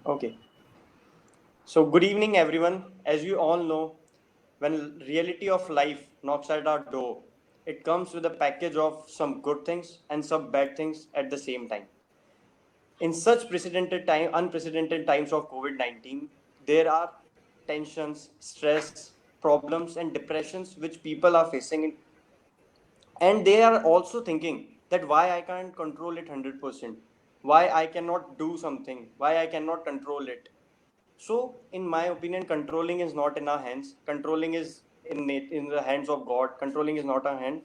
Okay. So, good evening, everyone. As you all know, when reality of life knocks at our door, it comes with a package of some good things and some bad things at the same time. In such unprecedented times of COVID-19, there are tensions, stress, problems, and depressions which people are facing, and they are also thinking that why I can't control it 100%, why I cannot do something, why I cannot control it. So in my opinion, controlling is not in our hands. Controlling is in the hands of God. Controlling is not our hand,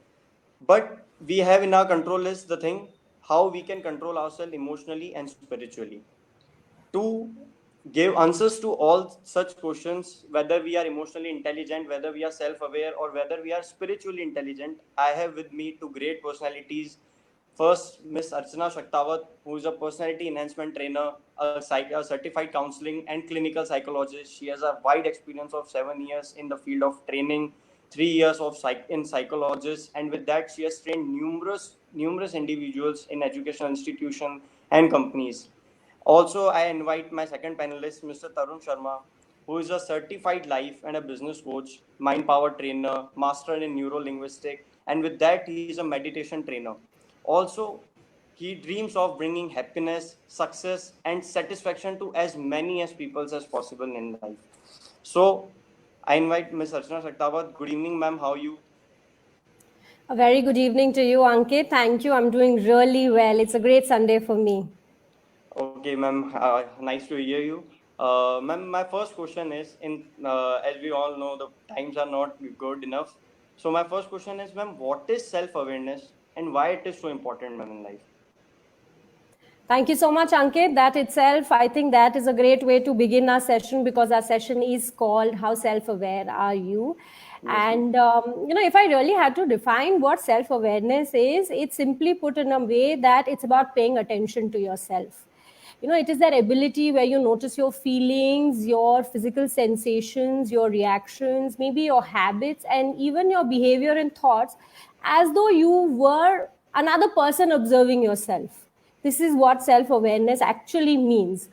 but we have in our control is the thing how we can control ourselves emotionally and spiritually. To give answers to all such questions, whether we are emotionally intelligent, whether we are self aware, or whether we are spiritually intelligent, I have with me two great personalities. First, Miss Archana Shaktawat, who is a personality enhancement trainer, a certified counseling and clinical psychologist. She has a wide experience of 7 years in the field of training, 3 years of in psychologist, and with that, she has trained numerous individuals in educational institutions and companies. Also, I invite my second panelist, Mr. Tarun Sharma, who is a certified life and a business coach, mind power trainer, master in neuro linguistic, and with that, he is a meditation trainer. Also, he dreams of bringing happiness, success, and satisfaction to as many as people as possible in life. So, I invite Ms. Archana Saktawat. Good evening, ma'am. How are you? A very good evening to you, Ankit. Thank you. I'm doing really well. It's a great Sunday for me. Okay, ma'am. Nice to hear you. Ma'am, my first question is, as we all know, the times are not good enough. So my first question is, ma'am, what is self-awareness and why it is so important, ma'am, in life? Thank you so much, Ankit. That itself, I think that is a great way to begin our session because our session is called How Self-Aware Are You? Yes, ma'am. And, if I really had to define what self-awareness is, it's simply put in a way that it's about paying attention to yourself. It is that ability where you notice your feelings, your physical sensations, your reactions, maybe your habits, and even your behavior and thoughts as though you were another person observing yourself. This is what self awareness actually means.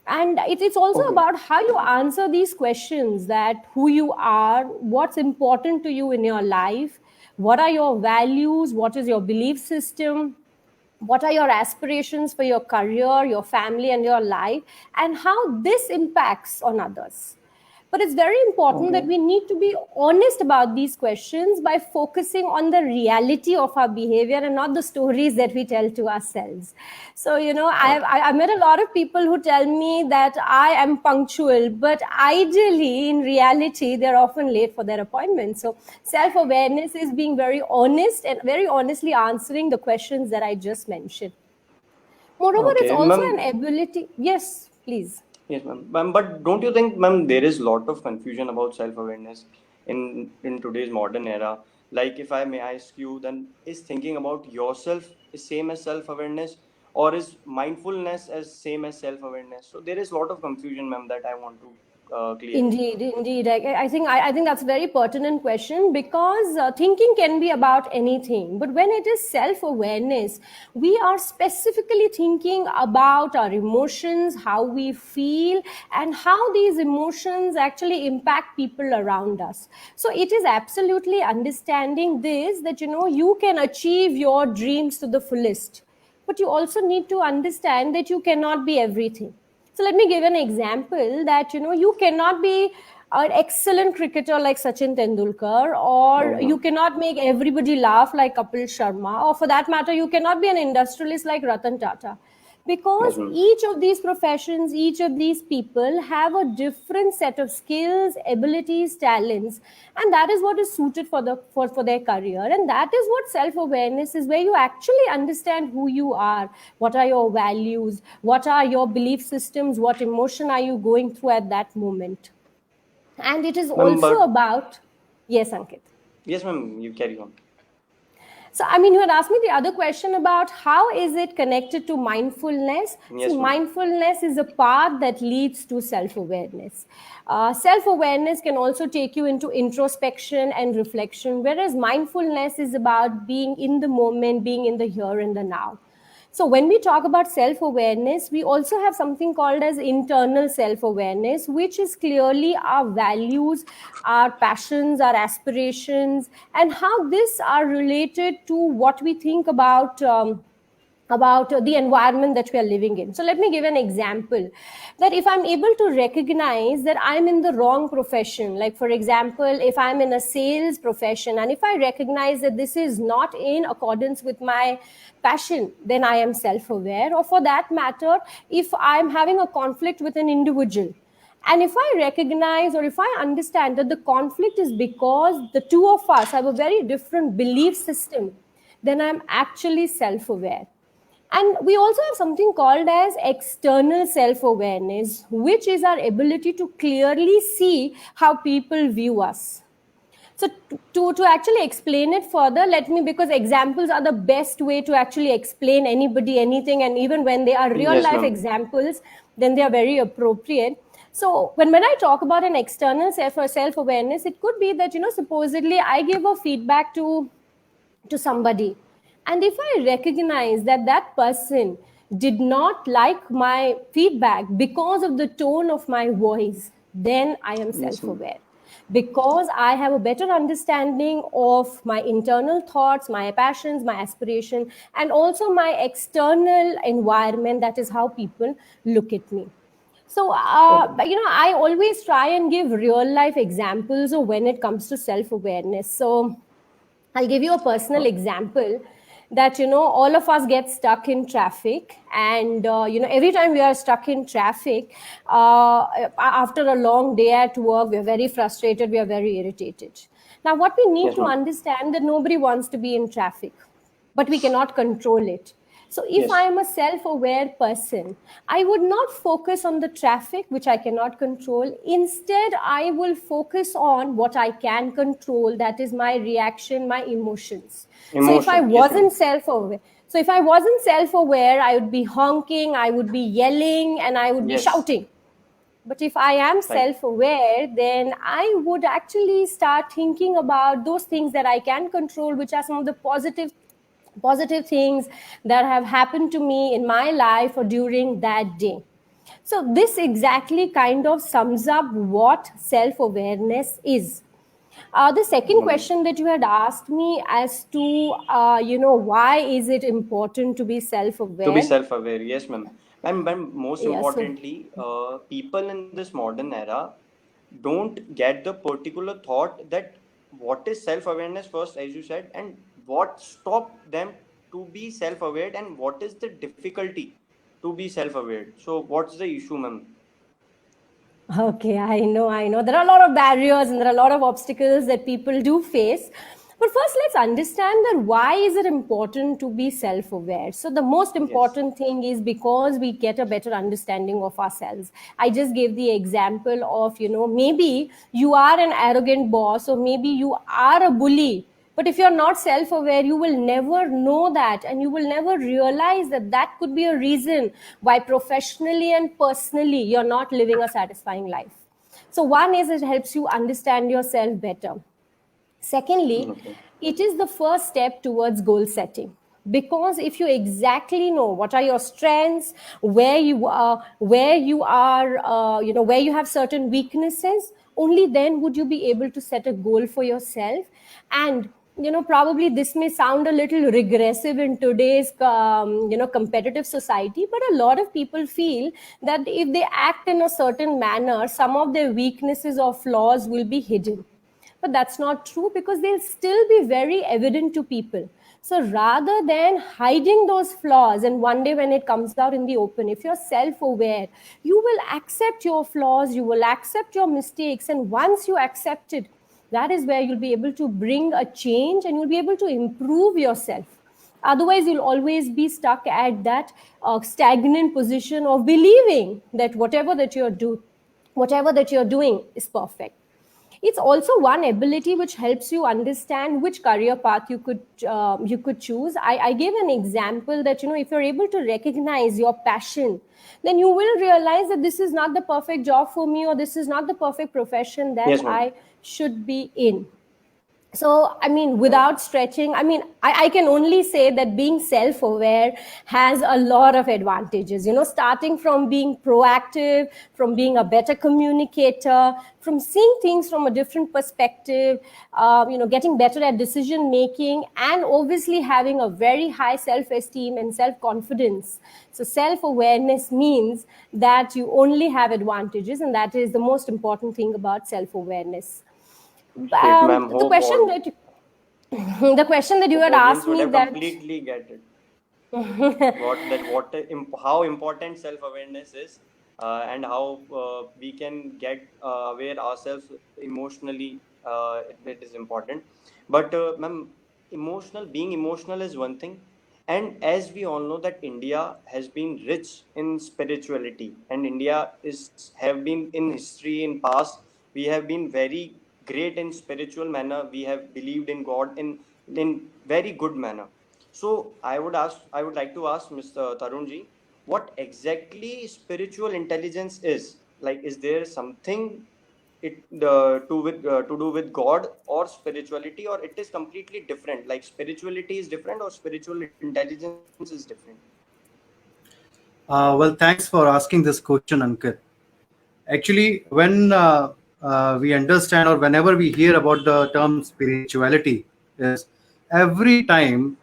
And it's also Okay. about how you answer these questions, that who you are, what's important to you in your life, what are your values, what is your belief system, what are your aspirations for your career, your family, and your life, and how this impacts on others. But it's very important that Okay. we need to be honest about these questions by focusing on the reality of our behavior and not the stories that we tell to ourselves. So, Okay. I met a lot of people who tell me that I am punctual, but ideally, in reality, they're often late for their appointments. So, self awareness is being very honest and very honestly answering the questions that I just mentioned. Moreover, it's Okay, also ma'am. an ability. Yes, please. Yes, ma'am. Ma'am, but don't you think, ma'am, there is lot of confusion about self-awareness in today's modern era? Like, if I may ask you, then is thinking about yourself is same as self-awareness, or is mindfulness as same as self-awareness? So there is lot of confusion, ma'am, that I want to clear. Indeed, indeed. I think that's a very pertinent question because thinking can be about anything, but when it is self-awareness, we are specifically thinking about our emotions, how we feel, and how these emotions actually impact people around us. So it is absolutely understanding this that you can achieve your dreams to the fullest, but you also need to understand that you cannot be everything. So let me give an example that you cannot be an excellent cricketer like Sachin Tendulkar, or Yes, you ma'am. cannot make everybody laugh like Kapil Sharma, or for that matter, you cannot be an industrialist like Ratan Tata. Because Yes, ma'am. each of these professions, each of these people have a different set of skills, abilities, talents, and that is what is suited for their career. And that is what self-awareness is, where you actually understand who you are, what are your values, what are your belief systems, what emotion are you going through at that moment. And it is Ma'am, also but about, yes, Ankit. yes, ma'am, you carry on. So, you had asked me the other question about how is it connected to mindfulness. See, Yes, ma'am. mindfulness is a path that leads to self-awareness. Self-awareness can also take you into introspection and reflection, whereas mindfulness is about being in the moment, being in the here and the now. So when we talk about self awareness, we also have something called as internal self awareness, which is clearly our values, our passions, our aspirations, and how these are related to what we think about the environment that we are living in. So let me give an example, that if I'm able to recognize that I'm in the wrong profession, like for example, if I'm in a sales profession, and if I recognize that this is not in accordance with my passion, then I am self-aware. Or for that matter, if I'm having a conflict with an individual, and if I recognize or if I understand that the conflict is because the two of us have a very different belief system, then I'm actually self-aware. And we also have something called as external self-awareness, which is our ability to clearly see how people view us. So to actually explain it further, let me, because examples are the best way to actually explain anybody anything, and even when they are real Yes, life ma'am. examples, then they are very appropriate. So when I talk about an external self-awareness, it could be that, supposedly I give a feedback to somebody, and if I recognize that that person did not like my feedback because of the tone of my voice, then I am Yes, self ma'am. aware, because I have a better understanding of my internal thoughts, my passions, my aspiration, and also my external environment, that is how people look at me. So, Okay. I always try and give real life examples of when it comes to self awareness. So, I'll give you a personal example that, all of us get stuck in traffic. And, every time we are stuck in traffic, after a long day at work, we're very frustrated, we are very irritated. Now, what we need Yes, to ma'am. understand that nobody wants to be in traffic, but we cannot control it. So if I Yes. am a self-aware person, I would not focus on the traffic, which I cannot control. Instead, I will focus on what I can control, that is my reaction, my emotions. So if I Emotion. Yes, ma'am. wasn't self-aware, I would be honking, I would be yelling, and I would be Yes. shouting. But if I am Right. self aware, then I would actually start thinking about those things that I can control, which are some of the positive things that have happened to me in my life or during that day. So this exactly kind of sums up what self awareness is. The second Ma'am. question that you had asked me as to, why is it important to be self To be aware? self-aware. Yes, ma'am. And most Yeah, so importantly, people in this modern era don't get the particular thought that what is self-awareness first, as you said, and what stopped them to be self-aware, and what is the difficulty to be self-aware. So, what's the issue, ma'am? okay, I know. There are a lot of barriers and there are a lot of obstacles that people do face. But first, let's understand that why is it important to be self-aware? So the most Yes. important thing is because we get a better understanding of ourselves. I just gave the example of, maybe you are an arrogant boss, or maybe you are a bully, but if you're not self aware, you will never know that, and you will never realize that that could be a reason why professionally and personally you're not living a satisfying life. So, one is it helps you understand yourself better. Secondly, Okay. it is the first step towards goal setting. Because if you exactly know what are your strengths, where you have certain weaknesses, only then would you be able to set a goal for yourself. And probably this may sound a little regressive in today's competitive society, but a lot of people feel that if they act in a certain manner, some of their weaknesses or flaws will be hidden, but that's not true, because they'll still be very evident to people. So rather than hiding those flaws, and one day when it comes out in the open, if you're self aware, you will accept your flaws, you will accept your mistakes. And once you accept it, that is where you'll be able to bring a change and you'll be able to improve yourself. Otherwise, you'll always be stuck at that stagnant position of believing that whatever that you're doing is perfect. It's also one ability which helps you understand which career path you could choose. I gave an example that, if you're able to recognize your passion, then you will realize that this is not the perfect job for me, or this is not the perfect profession that Yes, ma'am. I should be in. So, I mean, without stretching, I mean, I can only say that being self-aware has a lot of advantages, starting from being proactive, from being a better communicator, from seeing things from a different perspective, getting better at decision making, and obviously having a very high self-esteem and self-confidence. So self-awareness means that you only have advantages, and that is the most important thing about self-awareness. Great, ma'am. The Hope question all that the question that you hope had audience asked would me have that completely get it. How important self awareness is, and how we can get aware ourselves emotionally. It is important, but ma'am, being emotional is one thing, and as we all know that India has been rich in spirituality, and India is have been in history in past, we have been very great in spiritual manner. We have believed in God in very good manner. So I would like to ask Mr. Tarunji, what exactly spiritual intelligence is? Like, is there something to do with God or spirituality, or it is completely different? Like, spirituality is different, or spiritual intelligence is different? Well, thanks for asking this question, Ankit. Actually, when we understand or whenever we hear about the term spirituality, is every time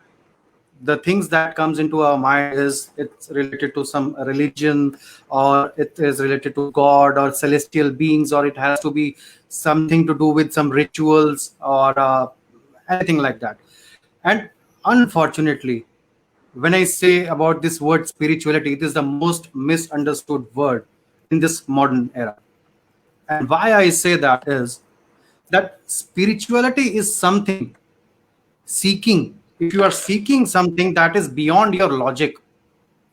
the things that comes into our mind is it's related to some religion, or it is related to God or celestial beings, or it has to be something to do with some rituals or anything like that. And unfortunately, when I say about this word spirituality, it is the most misunderstood word in this modern era. And why I say that is that spirituality is something seeking. If you are seeking something that is beyond your logic,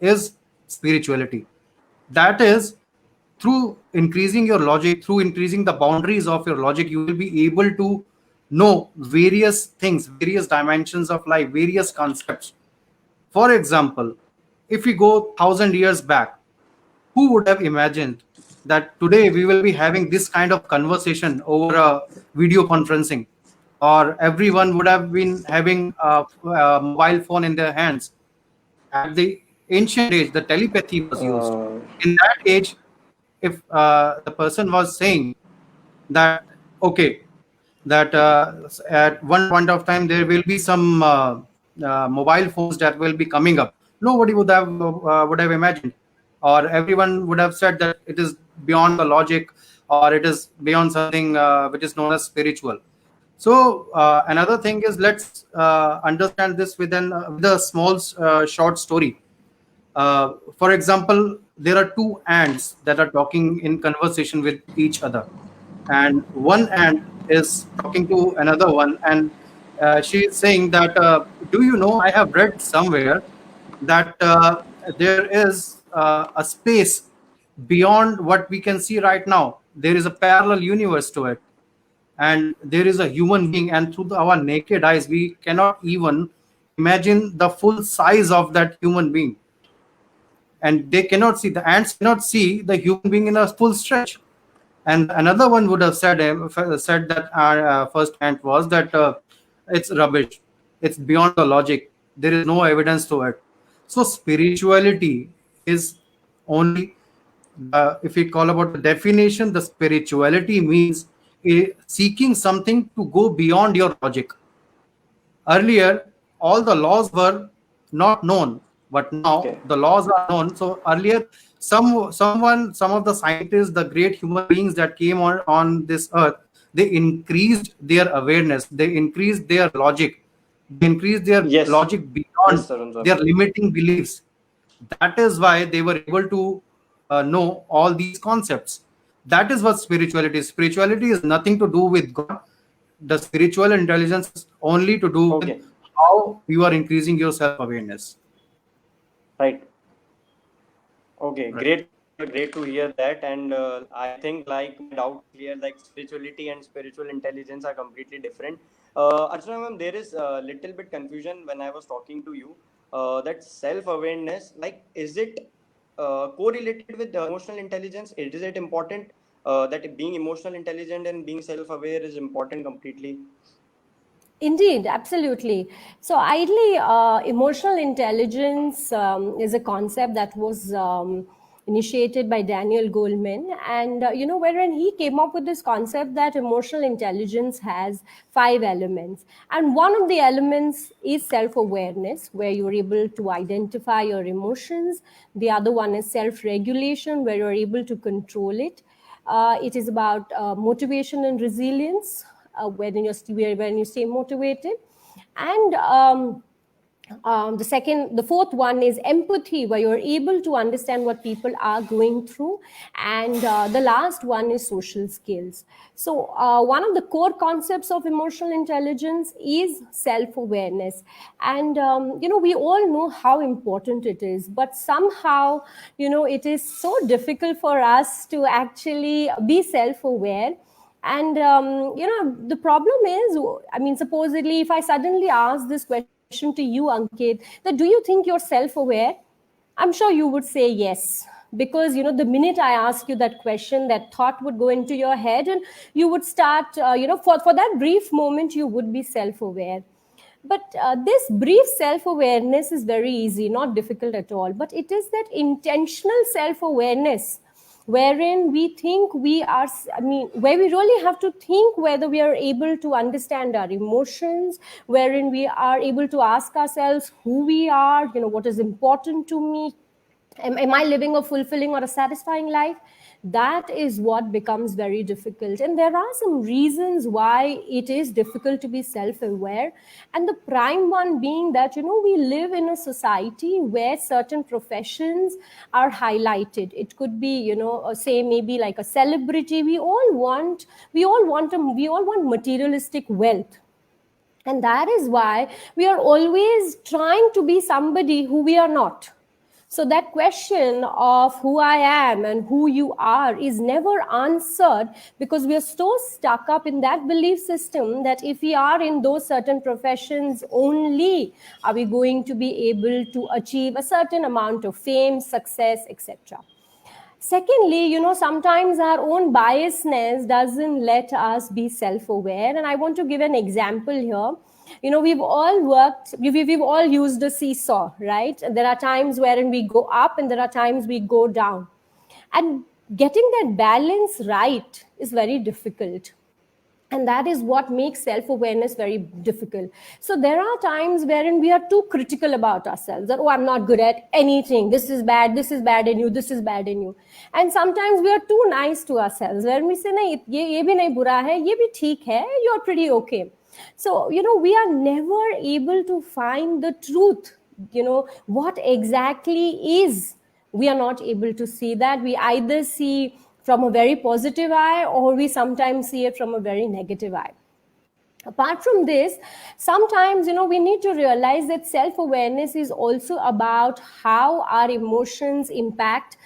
is spirituality. That is, through increasing your logic, through increasing the boundaries of your logic, you will be able to know various things, various dimensions of life, various concepts. For example, if we go 1,000 years back, who would have imagined that today we will be having this kind of conversation over a video conferencing, or everyone would have been having a mobile phone in their hands? At the ancient age, the telepathy was used. In that age, if the person was saying that, okay, that at one point of time there will be some mobile phones that will be coming up, nobody would have imagined, or everyone would have said that it is beyond the logic, or it is beyond something which is known as spiritual. So another thing is, let's understand this with a small short story. For example, there are two ants that are talking in conversation with each other, and one ant is talking to another one, and she is saying that, "Do you know? I have read somewhere that there is a space beyond what we can see right now. There is a parallel universe to it, and there is a human being, and through our naked eyes, we cannot even imagine the full size of that human being." And they cannot see, the ants cannot see the human being in a full stretch. And another one would have said that our first ant was that, it's rubbish, it's beyond the logic, there is no evidence to it. So spirituality is only, if we call about the definition, the spirituality means seeking something to go beyond your logic. Earlier, all the laws were not known, but now Okay. the laws are known. So earlier, some of the scientists, the great human beings that came on this earth, they increased their awareness, they increased their logic, they increased their Yes. logic Yes, beyond Tarun sir. their limiting beliefs. That is why they were able to know all these concepts. That is what spirituality is. Spirituality is nothing to do with God. The spiritual intelligence is only to do with Okay. how you are increasing your self awareness. Right. Okay, Right. great to hear that. And I think like my doubt is clear. Like, spirituality and spiritual intelligence are completely different. Archana ma'am, there is a little bit confusion when I was talking to you. That self awareness, like, is it correlated with emotional intelligence? Is it important that being emotional intelligent and being self aware is important completely? Indeed, absolutely. So, ideally, emotional intelligence is a concept that was initiated by Daniel Goleman, and wherein he came up with this concept that emotional intelligence has 5 elements, and one of the elements is self-awareness, where you're able to identify your emotions. The other one is self-regulation, where you're able to control it. It is about motivation and resilience, when you stay motivated, and the fourth one is empathy, where you're able to understand what people are going through, and the last one is social skills. So one of the core concepts of emotional intelligence is self-awareness, and we all know how important it is, but somehow it is so difficult for us to actually be self-aware. And the problem is, I mean, supposedly, if I suddenly ask this question to you, Ankit, that do you think you're self-aware? I'm sure you would say yes, because the minute I ask you that question, that thought would go into your head, and you would start, for that brief moment, you would be self-aware. But this brief self-awareness is very easy, not difficult at all. But it is that intentional self-awareness wherein we think we are, where we really have to think whether we are able to understand our emotions, wherein we are able to ask ourselves who we are, what is important to me, am I living a fulfilling or a satisfying life? That is what becomes very difficult. And there are some reasons why it is difficult to be self-aware. And the prime one being that, we live in a society where certain professions are highlighted. It could be, say maybe like a celebrity. We all want materialistic wealth. And that is why we are always trying to be somebody who we are not. So that question of who I am and who you are is never answered, because we are so stuck up in that belief system that if we are in those certain professions only, are we going to be able to achieve a certain amount of fame, success, etc. Secondly, sometimes our own biasness doesn't let us be self-aware. And I want to give an example here. We've all used a seesaw, right? There are times wherein we go up and there are times we go down. And getting that balance right is very difficult. And that is what makes self-awareness very difficult. So there are times wherein we are too critical about ourselves, that, oh, I'm not good at anything. This is bad in you, this is bad in you. And sometimes we are too nice to ourselves, wherein we say, nahi, ye bhi nahi bura hai, ye bhi theek hai, you're pretty okay. So, we are never able to find the truth, what exactly is. We are not able to see that. We either see from a very positive eye, or we sometimes see it from a very negative eye. Apart from this, sometimes, we need to realize that self-awareness is also about how our emotions impact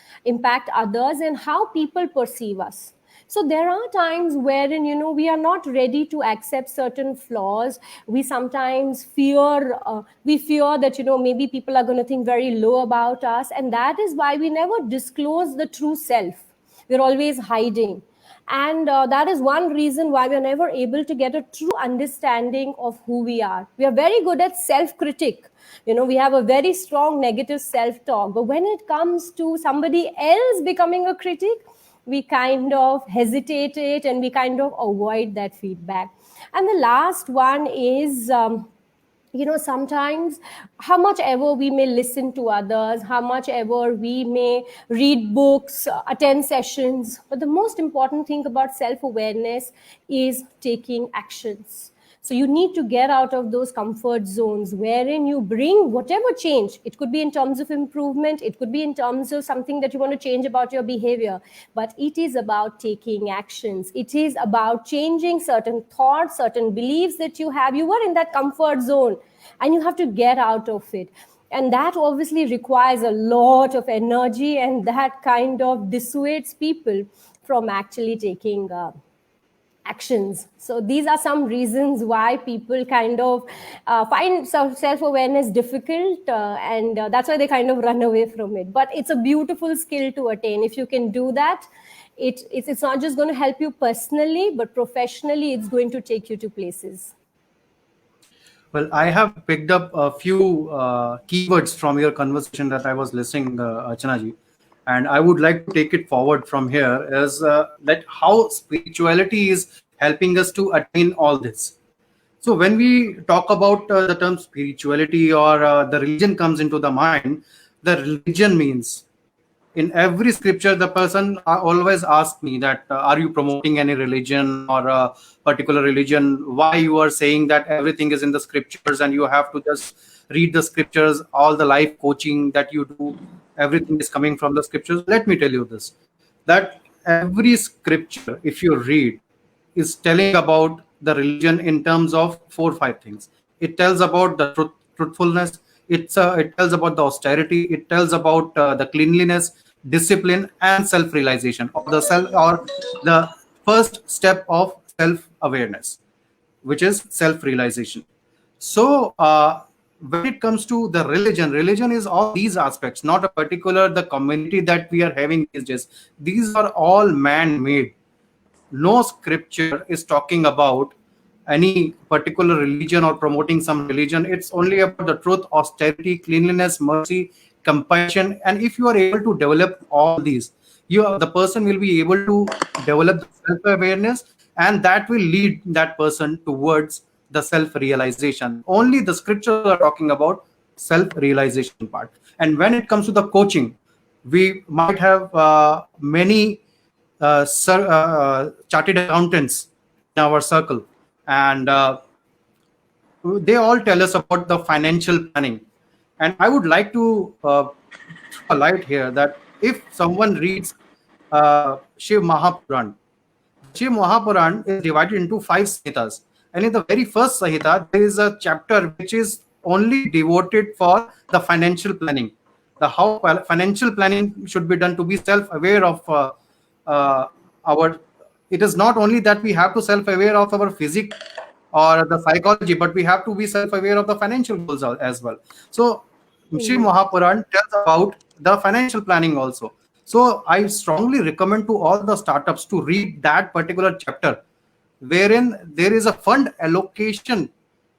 others and how people perceive us. So there are times wherein, we are not ready to accept certain flaws. We sometimes fear that, maybe people are going to think very low about us. And that is why we never disclose the true self. We're always hiding. And that is one reason why we're never able to get a true understanding of who we are. We are very good at self-critic. We have a very strong negative self-talk. But when it comes to somebody else becoming a critic, we kind of hesitate it and we kind of avoid that feedback. And the last one is, sometimes how much ever we may listen to others, how much ever we may read books, attend sessions, but the most important thing about self-awareness is taking actions. So you need to get out of those comfort zones wherein you bring whatever change. It could be in terms of improvement. It could be in terms of something that you want to change about your behavior. But it is about taking actions. It is about changing certain thoughts, certain beliefs that you have. You were in that comfort zone and you have to get out of it. And that obviously requires a lot of energy, and that kind of dissuades people from actually taking actions. So these are some reasons why people kind of find self-awareness difficult, and that's why they kind of run away from it. But it's a beautiful skill to attain. If you can do that, it's not just going to help you personally, but professionally, it's going to take you to places. Well, I have picked up a few keywords from your conversation that I was listening, Archana ji, and I would like to take it forward from here. Is that how spirituality is helping us to attain all this? So when we talk about the term spirituality or the religion comes into the mind, the religion means in every scripture the person always asks me that are you promoting any religion or a particular religion, why you are saying that everything is in the scriptures and you have to just read the scriptures, all the life coaching that you do, everything is coming from the scriptures. Let me tell you this, that every scripture if you read is telling about the religion in terms of 4 or 5 things. It tells about the truthfulness. It tells about the austerity. It tells about the cleanliness, discipline, and self-realization, or the first step of self-awareness, which is self-realization. So when it comes to the religion is all these aspects, not a particular the community that we are having these days. These are all man-made. No scripture is talking about any particular religion or promoting some religion. It's only about the truth, austerity, cleanliness, mercy, compassion. And if you are able to develop all these, the person will be able to develop the self-awareness, and that will lead that person towards the self-realization. Only the scriptures are talking about self-realization part. And when it comes to the coaching, we might have many chartered accountants in our circle, and they all tell us about the financial planning. And I would like to throw a light here that if someone reads Shiv Mahapuran, Shiv Mahapuran is divided into 5 Samhitas. And in the very first Samhita, there is a chapter which is only devoted for the financial planning, the how financial planning should be done to be self-aware of our. It is not only that we have to self-aware of our physique or the psychology, but we have to be self-aware of the financial goals as well. So Shiv Mahapuran tells about the financial planning also. So I strongly recommend to all the startups to read that particular chapter, wherein there is a fund allocation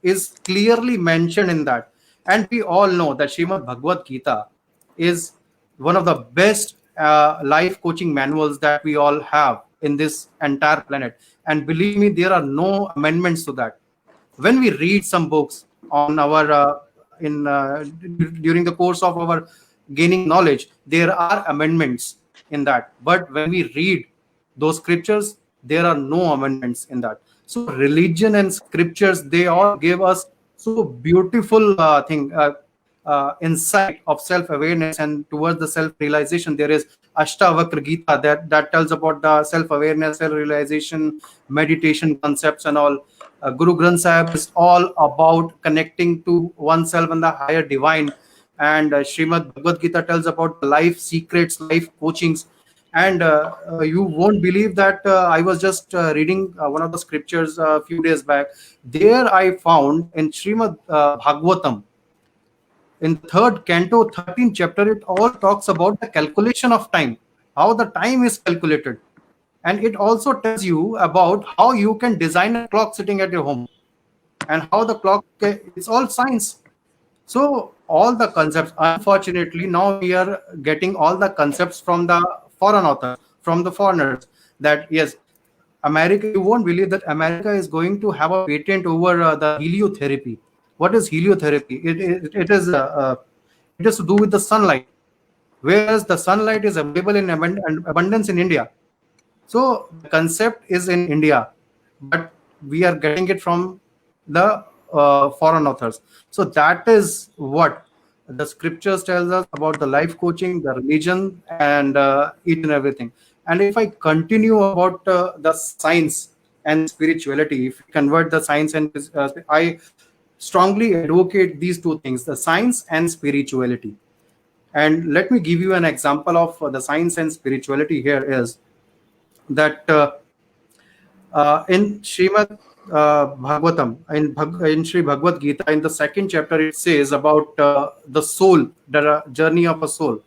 is clearly mentioned in that. And we all know that Srimad Bhagavad Gita is one of the best life coaching manuals that we all have in this entire planet. And believe me, there are no amendments to that. When we read some books on our during the course of our gaining knowledge, there are amendments in that. But when we read those scriptures, there are no amendments in that. So religion and scriptures, they all give us so beautiful insight of self-awareness and towards the self-realization. There is Ashtavakra Gita that tells about the self-awareness, self-realization, meditation concepts and all. Guru Granth Sahib is all about connecting to oneself and the higher divine. And Srimad Bhagavad Gita tells about life secrets, life coachings. And you won't believe that I was just reading one of the scriptures a few days back. There I found in Srimad Bhagavatam, in the third canto, 13th chapter, it all talks about the calculation of time, how the time is calculated. And it also tells you about how you can design a clock sitting at your home and how the clock, it's all science. So all the concepts, unfortunately, now we are getting all the concepts from the foreign authors, from the foreigners, that yes, America, you won't believe that America is going to have a patent over the heliotherapy. What is heliotherapy? It is to do with the sunlight, whereas the sunlight is available in abundance in India. So the concept is in India, but we are getting it from the foreign authors. So that is what the scriptures tells us about the life coaching, the religion, and each and everything. And if I continue about the science and spirituality, if we convert the science and I strongly advocate these two things, the science and spirituality. And let me give you an example of the science and spirituality here is that in Srimad Bhagavatam, in Sri Bhagavad Gita, in the second chapter, it says about the soul, the journey of a soul.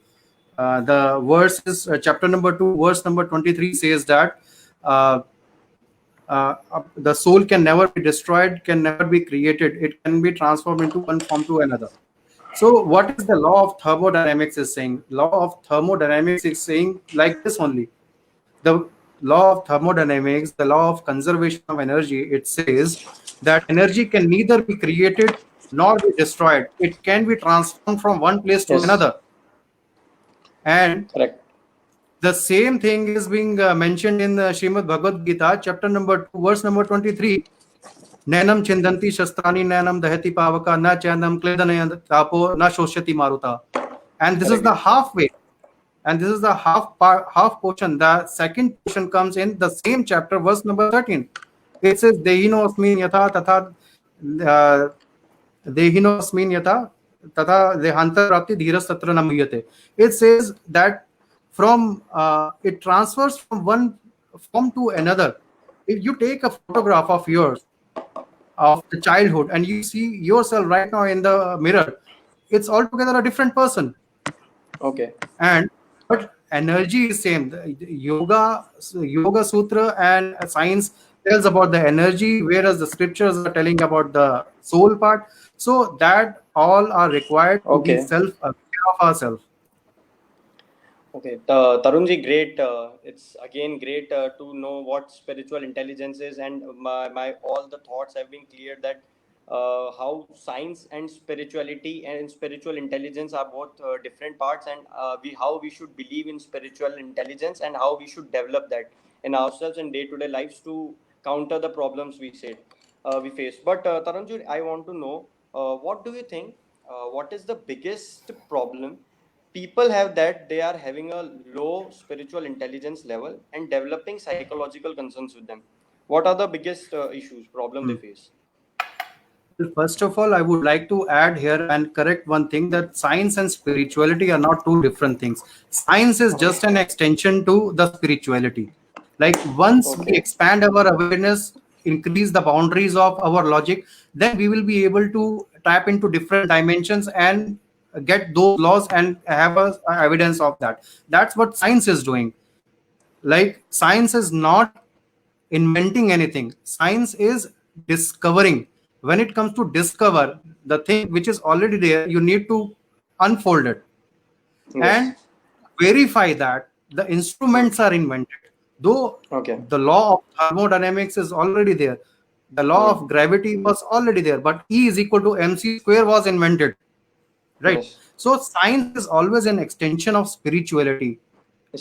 The verse is chapter number 2, verse number 23 says that the soul can never be destroyed, can never be created. It can be transformed into one form to another. So what is the law of thermodynamics is saying? Law of thermodynamics is saying like this only. The law of thermodynamics, the law of conservation of energy, it says that energy can neither be created nor be destroyed. It can be transformed from one place to Yes. another. And Correct. the same thing is being mentioned in Srimad Bhagavad Gita, chapter number 2, verse number 23. Nanam chindanti shastrani nanam dahati pavaka na chandam kledanaya tapo na shoshati maruta. And this is the halfway. And this is the half portion. The second portion comes in the same chapter, verse number 13. It says, Dehino asmin yatha tatha Dehino asmin yatha tatha dehantar prapti dhiras tatra namuyate. It says that from it transfers from one form to another. If you take a photograph of yours, of the childhood, and you see yourself right now in the mirror, it's altogether a different person. Okay. And but energy is same. The yoga sutra and science tells about the energy, whereas the scriptures are telling about the soul part. So that all are required to be Okay. self-aware of ourselves. Okay, Tarunji, great. It's again great to know what spiritual intelligence is, and my all the thoughts have been cleared that how science and spirituality and spiritual intelligence are both different parts, and how we should believe in spiritual intelligence and how we should develop that in ourselves and day-to-day lives to counter the problems we face. But Tarunji, I want to know what do you think? What is the biggest problem people have that they are having a low spiritual intelligence level and developing psychological concerns with them? What are the biggest problem they face? Well, first of all, I would like to add here and correct one thing, that science and spirituality are not two different things. Science is just an extension to the spirituality. Like once we Okay. expand our awareness, increase the boundaries of our logic, then we will be able to tap into different dimensions and get those laws and have evidence of that. That's what science is doing. Like science is not inventing anything. Science is discovering. When it comes to discover the thing which is already there, you need to unfold it and Yes. verify that the instruments are invented. Though Okay. the law of thermodynamics is already there, the law of gravity was already there, but E is equal to mc square was invented, right? Yes. So science is always an extension of spirituality.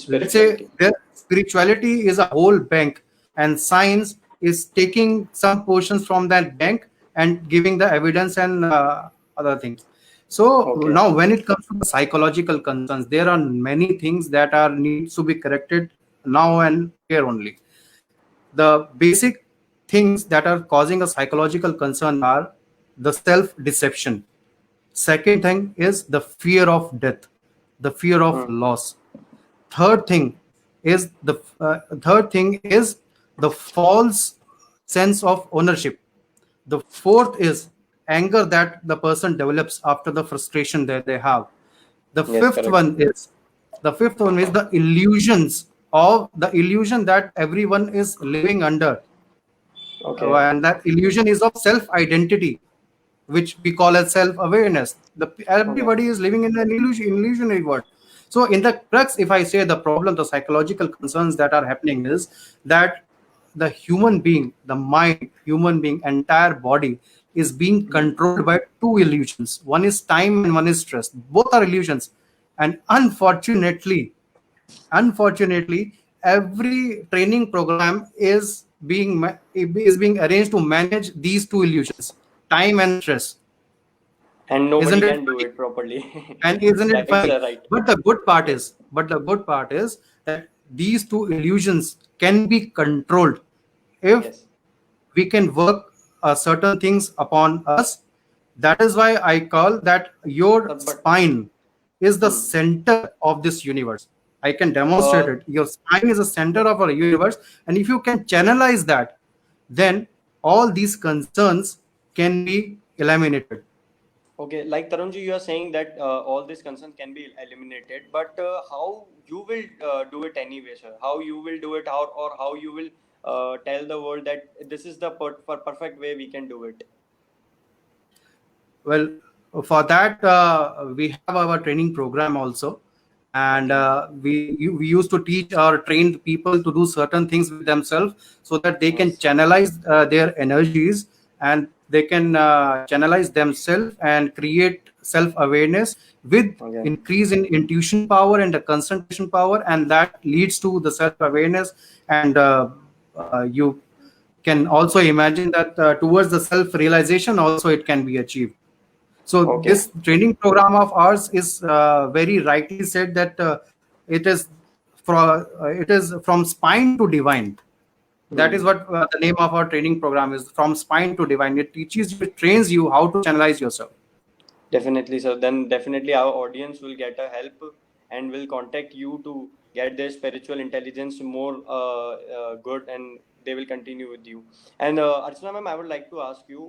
Let's say Spirituality. the spirituality is a whole bank, and science is taking some portions from that bank and giving the evidence and other things. So Okay. now when it comes to the psychological concerns, there are many things that are needs to be corrected now and here only. The basic things that are causing a psychological concern are the self deception. Second thing is the fear of death, the fear of loss. Third thing is the false sense of ownership. The fourth is anger that the person develops after the frustration that they have. The Yes, fifth correct. one is the illusion that everyone is living under, Okay. and that illusion is of self identity, which we call as self awareness. Everybody is living in an illusionary world. So in the crux, if I say the problem, the psychological concerns that are happening is that the human being, the mind, human being, entire body is being controlled by two illusions. One is time and one is stress. Both are illusions. And unfortunately, every training program is being arranged to manage these two illusions, time and stress. And nobody Isn't it can do funny? it properly. And isn't it It's funny? right. But the good part is that these two illusions can be controlled if Yes. we can work certain things upon us. That is why I call that your But spine is the center of this universe. I can demonstrate it. Your spine is the center of our universe, and if you can channelize that, then all these concerns can be eliminated. Okay, like Tarunji, you are saying that all these concerns can be eliminated, but how you will do it anyway, sir? How you will do it, or how you will tell the world that this is the perfect way we can do it? Well, for that, we have our training program also, and Okay. we used to teach or train people to do certain things with themselves so that they can Yes. channelize their energies, and they can channelize themselves and create self-awareness with Okay. increase in intuition power and the concentration power, and that leads to the self-awareness. And you can also imagine that towards the self-realization also it can be achieved. So Okay. this training program of ours is very rightly said that it is from spine to divine. That is Hmm. what the name of our training program is, from spine to divine. It teaches you, it trains you how to channelize yourself. Definitely, sir. Then definitely our audience will get a help and will contact you to get their spiritual intelligence more good, and they will continue with you. And Archana ma'am, I would like to ask you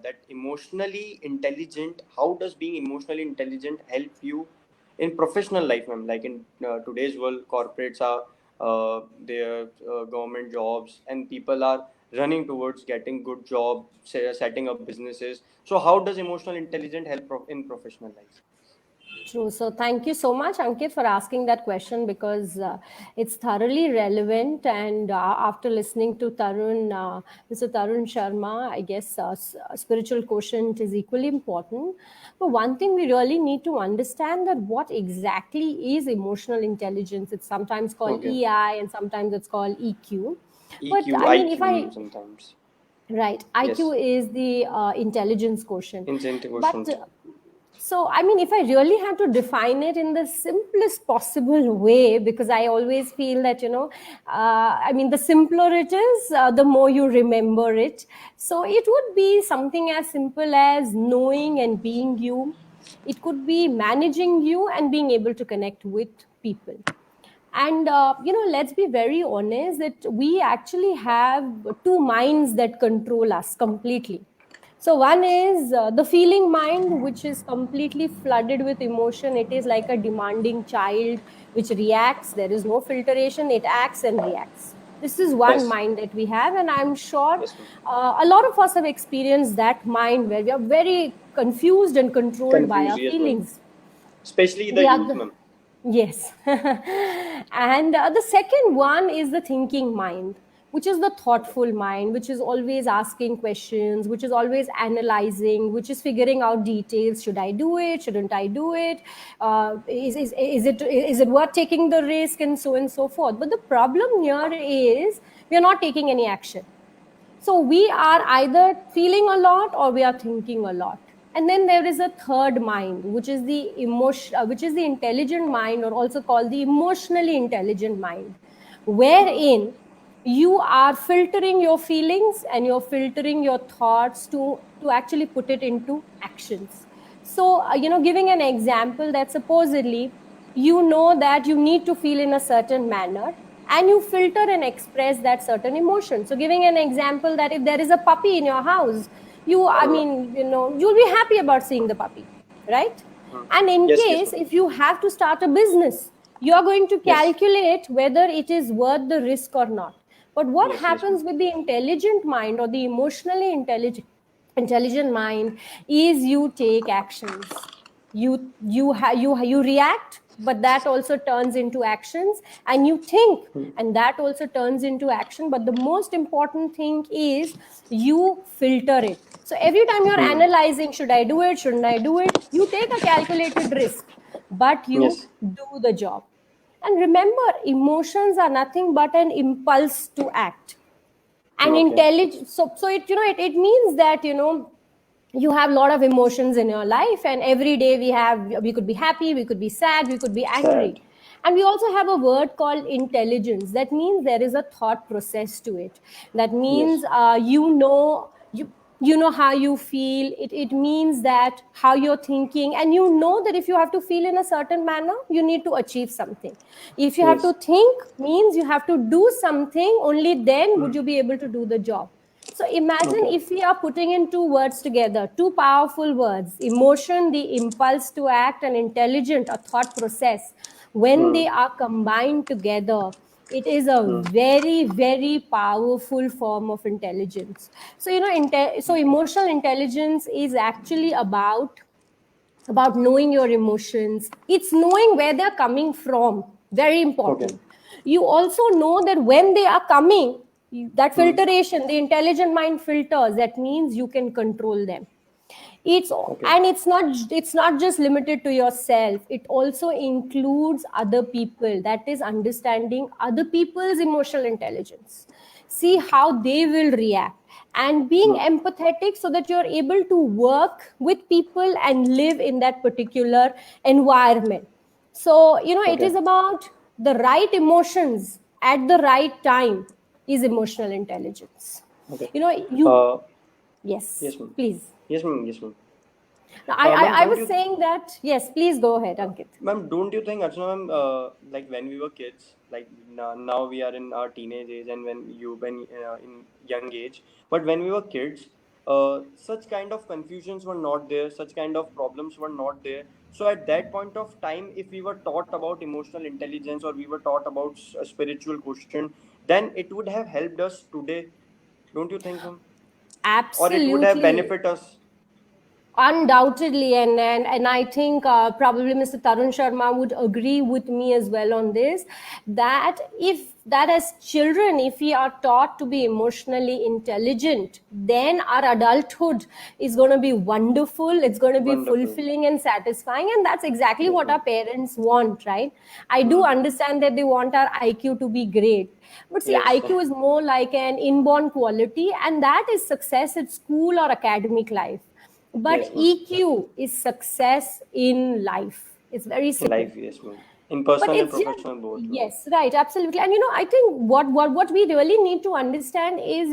that emotionally intelligent. How does being emotionally intelligent help you in professional life, ma'am? Like in today's world, corporates are their government jobs, and people are running towards getting good job, setting up businesses. So how does emotional intelligence help in professional life? True. So thank you so much, Ankit, for asking that question, because it's thoroughly relevant. And after listening to Mr. Tarun Sharma, I guess spiritual quotient is equally important. But one thing we really need to understand, that what exactly is emotional intelligence. It's sometimes called Okay. EI and sometimes it's called EQ. But EQ, I mean, if IQ I sometimes. right, IQ Yes. is the intelligence quotient. Incentive But quotient. so, I mean, if I really had to define it in the simplest possible way, because I always feel that, I mean, the simpler it is, the more you remember it. So, it would be something as simple as knowing and being you. It could be managing you and being able to connect with people. And, let's be very honest that we actually have two minds that control us completely. So one is the feeling mind, which is completely flooded with emotion. It is like a demanding child which reacts. There is no filtration. It acts and reacts. This is one Yes. mind that we have, and I'm sure Yes, ma'am. a lot of us have experienced that mind where we are very confused and controlled by Confused, our yes, ma'am. feelings. Especially the The youth, other, ma'am. yes. And the second one is the thinking mind, which is the Okay. thoughtful mind, which is always asking questions, which is always analyzing, which is figuring out details. Should I do it? Shouldn't I do it? Is it worth taking the risk, and so forth? But the problem here is we are not taking any action. So we are either feeling a lot or we are thinking a lot. And then there is a third mind, which is which is the intelligent mind, or also called the emotionally intelligent mind, Hmm. wherein you are filtering your feelings and you're filtering your thoughts to actually put it into actions. So, giving an example, that supposedly you know that you need to feel in a certain manner, and you filter and express that certain emotion. So giving an example, that if there is a puppy in your house, you'll be happy about seeing the puppy, right? Hmm. And in Yes, yes, case ma'am. if you have to start a business, you are going to Yes. calculate whether it is worth the risk or not. But what Yes, yes, ma'am. happens with the intelligent mind, or the emotionally intelligent mind, is you take actions. You react, but that also turns into actions, and you think, Hmm. and that also turns into action. But the most important thing is you filter it. So every time you're Hmm. analyzing, should I do it, shouldn't I do it, you take a calculated risk, but you Yes. do the job. And remember, emotions are nothing but an impulse to act. And Okay. intelligence, so it means that you have a lot of emotions in your life, and every day we could be happy, we could be sad, we could be Sad. angry. And we also have a word called intelligence. That means there is a thought process to it. That Yes. means you know how you feel. It means that how you're thinking, and you know that if you have to feel in a certain manner, you need to achieve something. If you have Yes. to think, means you have to do something, only then Hmm. would you be able to do the job. So imagine Okay. if we are putting in two words together, two powerful words: emotion, the impulse to act, and intelligent, a thought process. When they are combined together, it is a very, very powerful form of intelligence. So, so emotional intelligence is actually about knowing your emotions. It's knowing where they're coming from. Very Okay. important. You also know that when they are coming, that filtration, the intelligent mind filters, that means you can control them. It's Okay. and it's not just limited to yourself. It also includes other people. That is understanding other people's emotional intelligence. See how they will react, and being empathetic so that you're able to work with people and live in that particular environment. So it Okay. is about the right emotions at the right time is emotional intelligence. Okay. You Uh, Yes, yes, ma'am. please. Yes, ma'am. Yes, ma'am. No, I, I, Ma'am, I don't was you, saying that, yes, please go ahead, Ankit. ma'am, don't you think, Archana, ma'am, like when we were kids, like now we are in our teenage age, and when in young age, but when we were kids, such kind of confusions were not there, such kind of problems were not there. So at that point of time, if we were taught about emotional intelligence or we were taught about a spiritual question, then it would have helped us today. Don't you think, ma'am? Or it would have Absolutely. benefit us. Undoubtedly, and I think probably Mr. Tarun Sharma would agree with me as well on this. That as children, if we are taught to be emotionally intelligent, then our adulthood is going to be wonderful. It's going to be Wonderful. fulfilling and satisfying, and that's exactly Yes, what our ma'am. parents want, right? I do understand that they want our IQ to be great, but see, Yes. IQ is more like an inborn quality, and that is success at school or academic life. But Yes, ma'am. EQ is success in life. It's very In simple. life, yes, ma'am. In But personal and it's just, professional both, ma'am. yes, right, absolutely. And I think what we really need to understand is,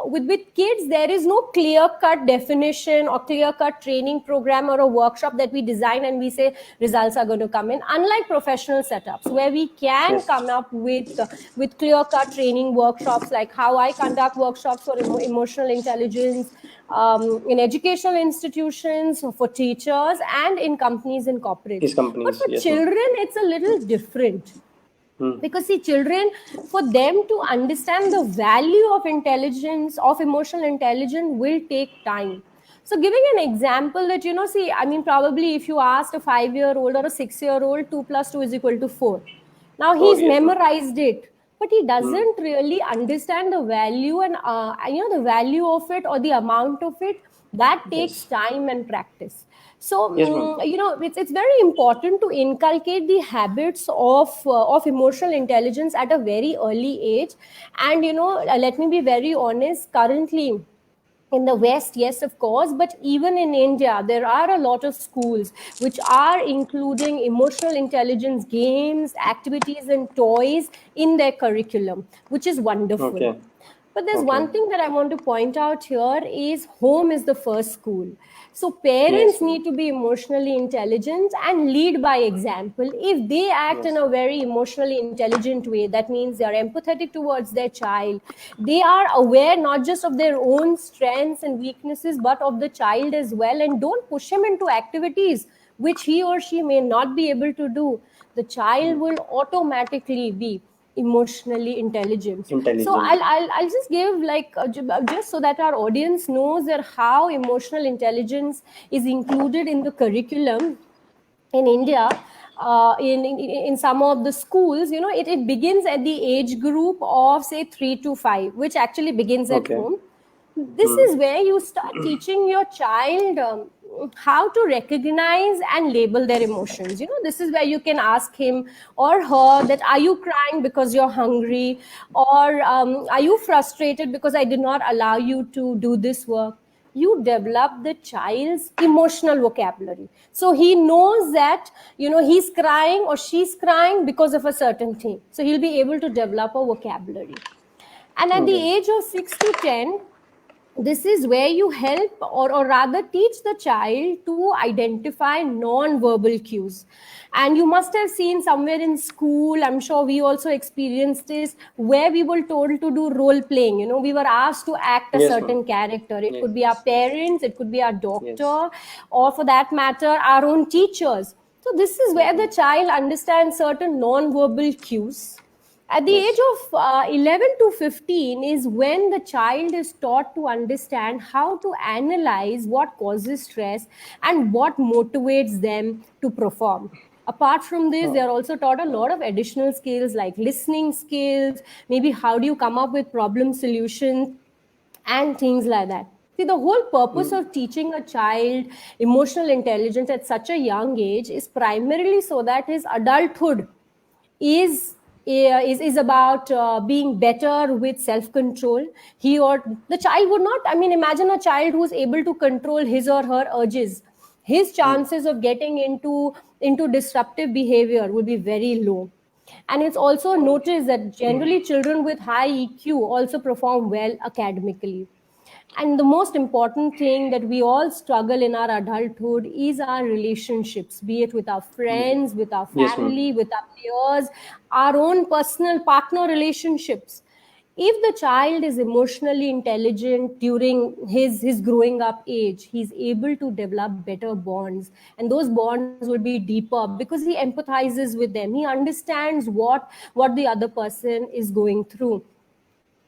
with kids, there is no clear cut definition or clear cut training program or a workshop that we design and we say results are going to come in. Unlike professional setups where we can Yes. come up with clear cut training workshops, like how I conduct workshops for emotional intelligence in educational institutions, for teachers, and in companies and corporates. His But companies, for yes, ma'am. children, it's a little different. Because see, children, for them to understand the value of intelligence, of emotional intelligence, will take time. So giving an example that, see, I mean, probably if you asked a 5-year-old or a 6-year-old, 2 plus 2 is equal to 4. Now Four, he's yes, ma'am. memorized it, but he Hmm. doesn't really understand the value and the value of it or the amount of it. That takes Yes. time and practice. So Yes, ma'am. it's very important to inculcate the habits of emotional intelligence at a very early age. And let me be very honest. Currently, in the West, yes, of course, but even in India, there are a lot of schools which are including emotional intelligence games, activities, and toys in their curriculum, which is wonderful. Okay. But there's Okay. one thing that I want to point out here is home is the first school. So Yes, parents ma'am. need to be emotionally intelligent and lead by example. If they act in Yes. a very emotionally intelligent way, that means they are empathetic towards their child. They are aware not just of their own strengths and weaknesses, but of the child as well, and don't push him into activities which he or she may not be able to do. The child will automatically be emotionally intelligent. So Intelligent. I'll just give like just so that our audience knows that how emotional intelligence is included in the curriculum in India. In some of the schools, it begins at the age group of say 3 to 5, which actually begins at Okay. home. This is where you start teaching your child how to recognize and label their emotions. This is where you can ask him or her that, are you crying because you're hungry, or are you frustrated because I did not allow you to do this work. You develop the child's emotional vocabulary, so he knows that he's crying or she's crying because of a certain thing, so he'll be able to develop a vocabulary. And at the Okay. age of 6 to 10, this is where you help, or rather teach the child to identify non-verbal cues. And you must have seen somewhere in school, I'm sure we also experienced this, where we were told to do role playing. We were asked to act a Yes, ma'am. certain character. It Yes, could be our yes, parents, it could be our yes. doctor, or for that matter our own teachers. So this is where the child understands certain non-verbal cues. At the age Yes. of 11 to 15 is when the child is taught to understand how to analyze what causes stress and what motivates them to perform. Apart from this, they are also taught a lot of additional skills like listening skills, maybe how do you come up with problem solutions and things like that. See, the whole purpose of teaching a child emotional intelligence at such a young age is primarily so that his adulthood is about being better with self control. He or the child would not, I mean, imagine a child who's able to control his or her urges. His chances of getting into disruptive behavior would be very low. And it's also noticed that generally children with high EQ also perform well academically. And the most important thing that we all struggle in our adulthood is our relationships, be it with our friends, with our Yes, ma'am. family, with our peers, our own personal partner relationships. If the child is emotionally intelligent during his growing up age, he's able to develop better bonds, and those bonds will be deeper because he empathizes with them. He understands what the other person is going through.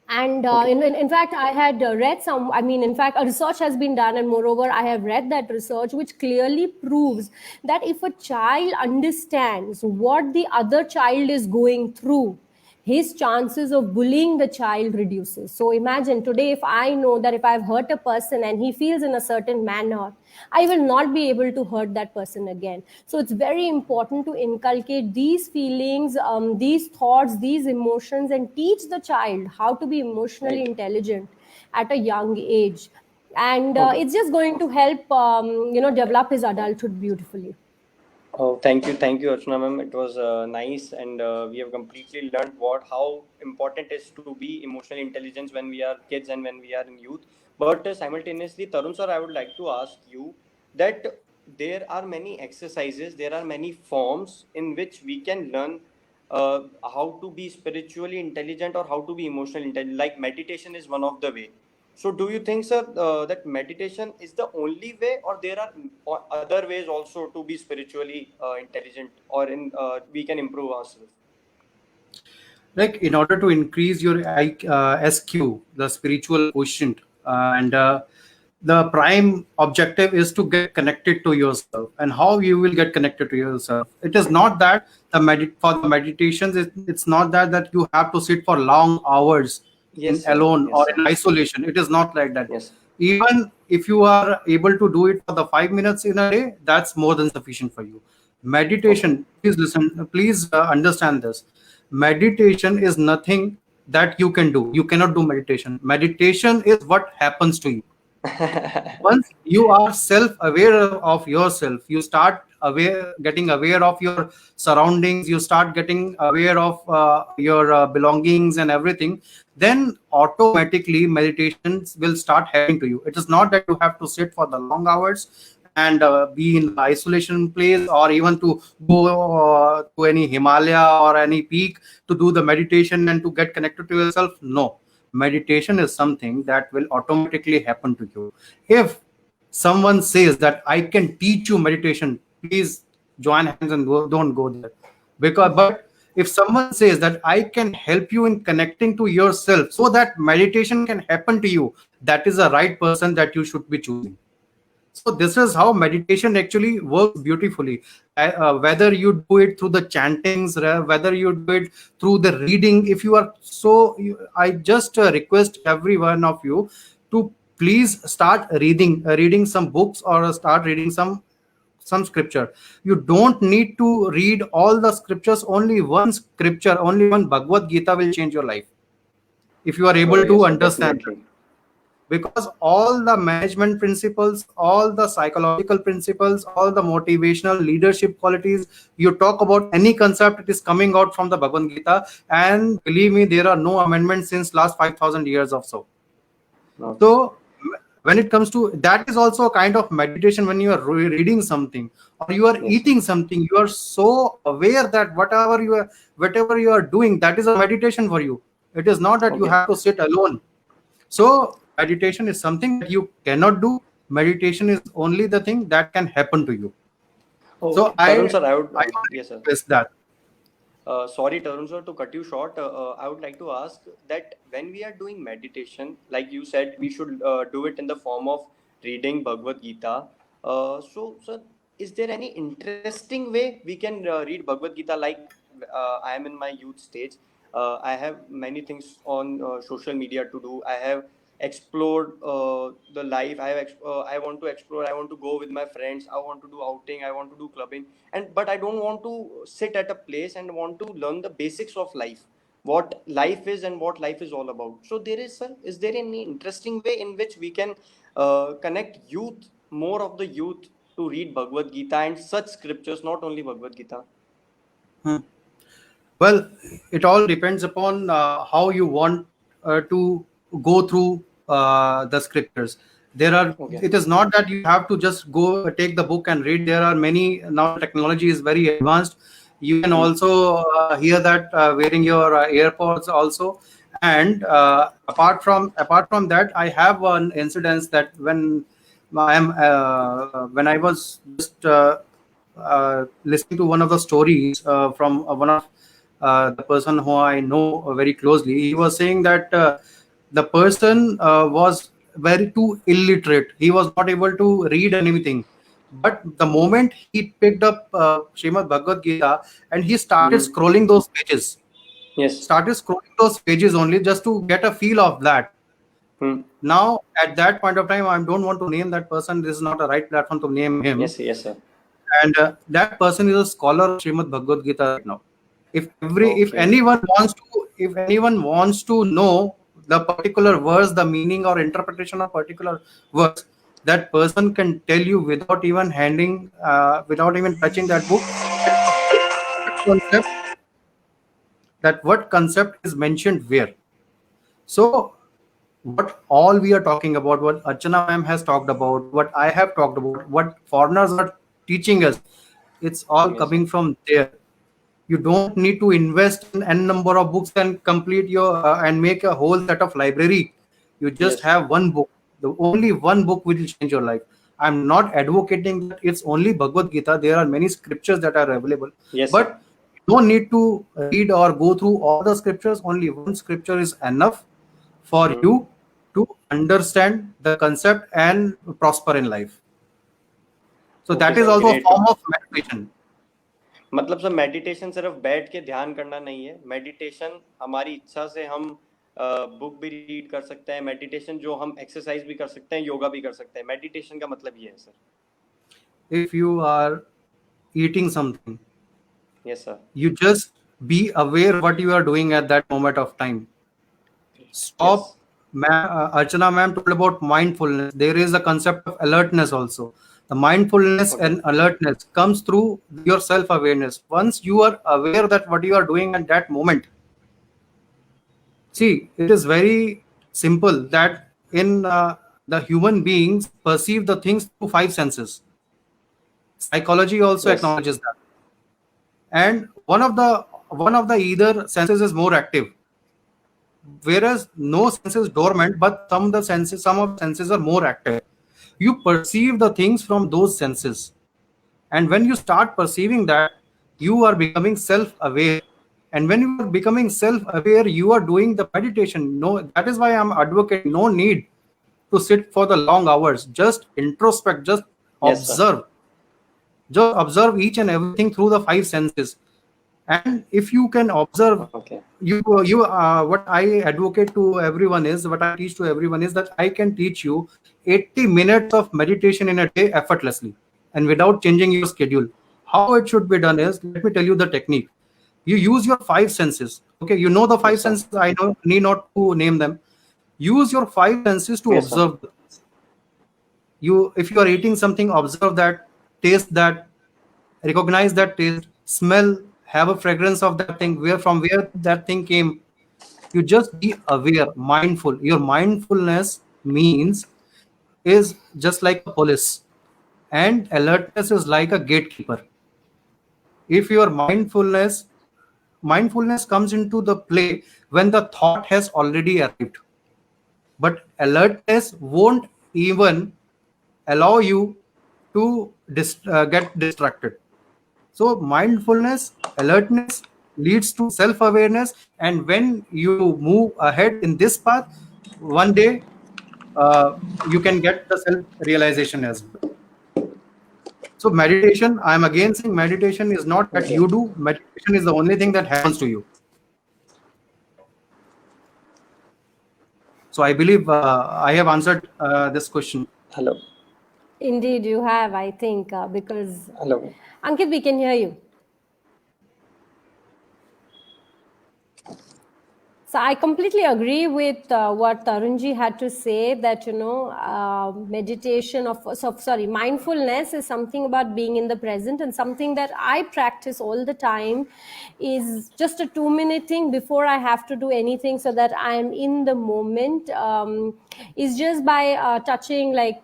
And Okay. in fact, I had read some, I mean, in fact, a research has been done, and moreover, I have read that research, which clearly proves that if a child understands what the other child is going through, his chances of bullying the child reduces. So imagine today, if I know that if I've hurt a person and he feels in a certain manner, I will not be able to hurt that person again. So it's very important to inculcate these feelings, these thoughts, these emotions, and teach the child how to be emotionally Right. intelligent at a young age. And Okay. it's just going to help, develop his adulthood beautifully. Oh, thank you, Archana ma'am. It was nice, and we have completely learned how important it is to be emotional intelligence when we are kids and when we are in youth. But simultaneously, Tarun sir, I would like to ask you that there are many exercises, there are many forms in which we can learn how to be spiritually intelligent or how to be emotionally intelligent. Like meditation is one of the way. So, do you think, sir, that meditation is the only way, or there are other ways also to be spiritually intelligent, or we can improve ourselves? Like in order to increase your SQ, the spiritual quotient, and the prime objective is to get connected to yourself. And how you will get connected to yourself? It is not that for the meditations, it's not that you have to sit for long hours in Yes, sir. alone Yes, or sir. in isolation. It is not like that. Yes. Even if you are able to do it for the 5 minutes in a day, that's more than sufficient for you. Okay. Meditation, please listen, please understand this. Meditation is nothing that you can do. You cannot do meditation. Meditation is what happens to you. Once you are self-aware of yourself, you start getting aware of your surroundings, you start getting aware of your belongings and everything, then automatically meditations will start happening to you. It is not that you have to sit for the long hours and be in the isolation place, or even to go to any Himalaya or any peak to do the meditation and to get connected to yourself. No, meditation is something that will automatically happen to you. If someone says that I can teach you meditation, please join hands and don't go there. But if someone says that I can help you in connecting to yourself so that meditation can happen to you, that is the right person that you should be choosing. So this is how meditation actually works beautifully. Whether you do it through the chantings, whether you do it through the reading, if you are I just request every one of you to please start reading some books, or start reading some scripture. You don't need to read all the scriptures. Only one scripture, only one Bhagavad Gita will change your life if you are Oh, able yes, to sir. understand that. Definitely. Because all the management principles, all the psychological principles, all the motivational leadership qualities, you talk about any concept, it is coming out from the Bhagavad Gita. And believe me, there are no amendments since last 5,000 years or so. Okay. So when it comes to that, is also a kind of meditation. When you are reading something or you are Yes. eating something, you are so aware that whatever you are doing, that is a meditation for you. It is not that you Okay. have to sit alone. So meditation is something that you cannot do. Meditation is only the thing that can happen to you. Okay. So I Tarun sir, I would, I yes, sir. request that. Sorry, Tarun sir, to cut you short. I would like to ask that when we are doing meditation, like you said, we should do it in the form of reading Bhagavad Gita. So, sir, is there any interesting way we can read Bhagavad Gita? Like, I am in my youth stage. I have many things on social media to do. I have explored the life. I want to explore. I want to go with my friends. I want to do outing. I want to do clubbing, and but I don't want to sit at a place and want to learn the basics of life, what life is and what life is all about. So there is, sir, is there any interesting way in which we can connect youth, more of the youth, to read Bhagavad Gita and such scriptures, not only Bhagavad Gita? Hmm. Well, it all depends upon how you want to go through the scriptures. There are. Okay. It is not that you have to just go take the book and read. There are many now. Technology is very advanced. You can also hear that wearing your AirPods also. And apart from that, I have one incident that when I was just listening to one of the stories from one of the person who I know very closely. He was saying that the person was very too illiterate. He was not able to read anything. But the moment he picked up Srimad Bhagavad Gita and he started Mm-hmm. scrolling those pages, Yes. only just to get a feel of that. Hmm. Now, at that point of time, I don't want to name that person. This is not a right platform to name him. Yes. Yes, sir. And that person is a scholar of Srimad Bhagavad Gita right now. If Okay. anyone wants to know the particular verse, the meaning or interpretation of particular verse, that person can tell you without even without even touching that book, concept what concept is mentioned where. So what all we are talking about, what Archana ma'am has talked about, what I have talked about, what foreigners are teaching us, it's all Yes, sir. coming from there. You don't need to invest in n number of books and complete your and make a whole set of library. You just Yes. have one book. The only one book will change your life. I'm not advocating that it's only Bhagavad Gita. There are many scriptures that are available, Yes, sir. but you don't need to read or go through all the scriptures. Only one scripture is enough for Hmm. you to understand the concept and prosper in life. So Okay, that is sir. also a Great. form of meditation. मतलब sir meditation सिर्फ बैठ के ध्यान करना नहीं है। Meditation हमारी इच्छा से हम बुक भी रीड कर सकते हैं। मेडिटेशन जो हम एक्सरसाइज भी कर सकते हैं, योगा भी कर सकते हैं। मेडिटेशन का मतलब ये है sir. If you are eating something, yes sir. you just be aware what you are doing at that moment of time. Stop. Archana ma'am told about mindfulness. There is a concept of alertness also. The mindfulness Okay. and alertness comes through your self-awareness. Once you are aware that what you are doing at that moment, see, it is very simple that in the human beings perceive the things through five senses. Psychology also Yes. acknowledges that. And one of the either senses is more active, whereas no sense is dormant, but some of the senses are more active. You perceive the things from those senses, and when you start perceiving that, you are becoming self-aware. And when you are becoming self-aware, you are doing the meditation. No, that is why I'm advocating no need to sit for the long hours. Just introspect, just Yes, sir. observe each and everything through the five senses. And if you can observe, Okay. what I advocate to everyone is, what I teach to everyone is that I can teach you 80 minutes of meditation in a day effortlessly and without changing your schedule. How it should be done is, let me tell you the technique. You use your five senses. Okay, you know the five Yes, sir. senses. I know need not to name them. Use your five senses to Yes, sir. observe. If you are eating something, observe that, taste that, recognize that taste, smell, have a fragrance of that thing, from where that thing came. You just be aware, mindful. Your mindfulness means is just like a police, and alertness is like a gatekeeper. If your mindfulness comes into the play when the thought has already arrived, but alertness won't even allow you to get distracted. So mindfulness, alertness leads to self-awareness, and when you move ahead in this path, one day you can get the self-realization as well. So meditation, I'm again saying meditation is not that you do, meditation is the only thing that happens to you. So I believe I have answered this question. Hello. Indeed, you have, I think, because Hello. Ankit, we can hear you. So I completely agree with what Tarunji had to say, that meditation mindfulness is something about being in the present, and something that I practice all the time is just a 2-minute thing before I have to do anything, so that I am in the moment. Is just by touching, like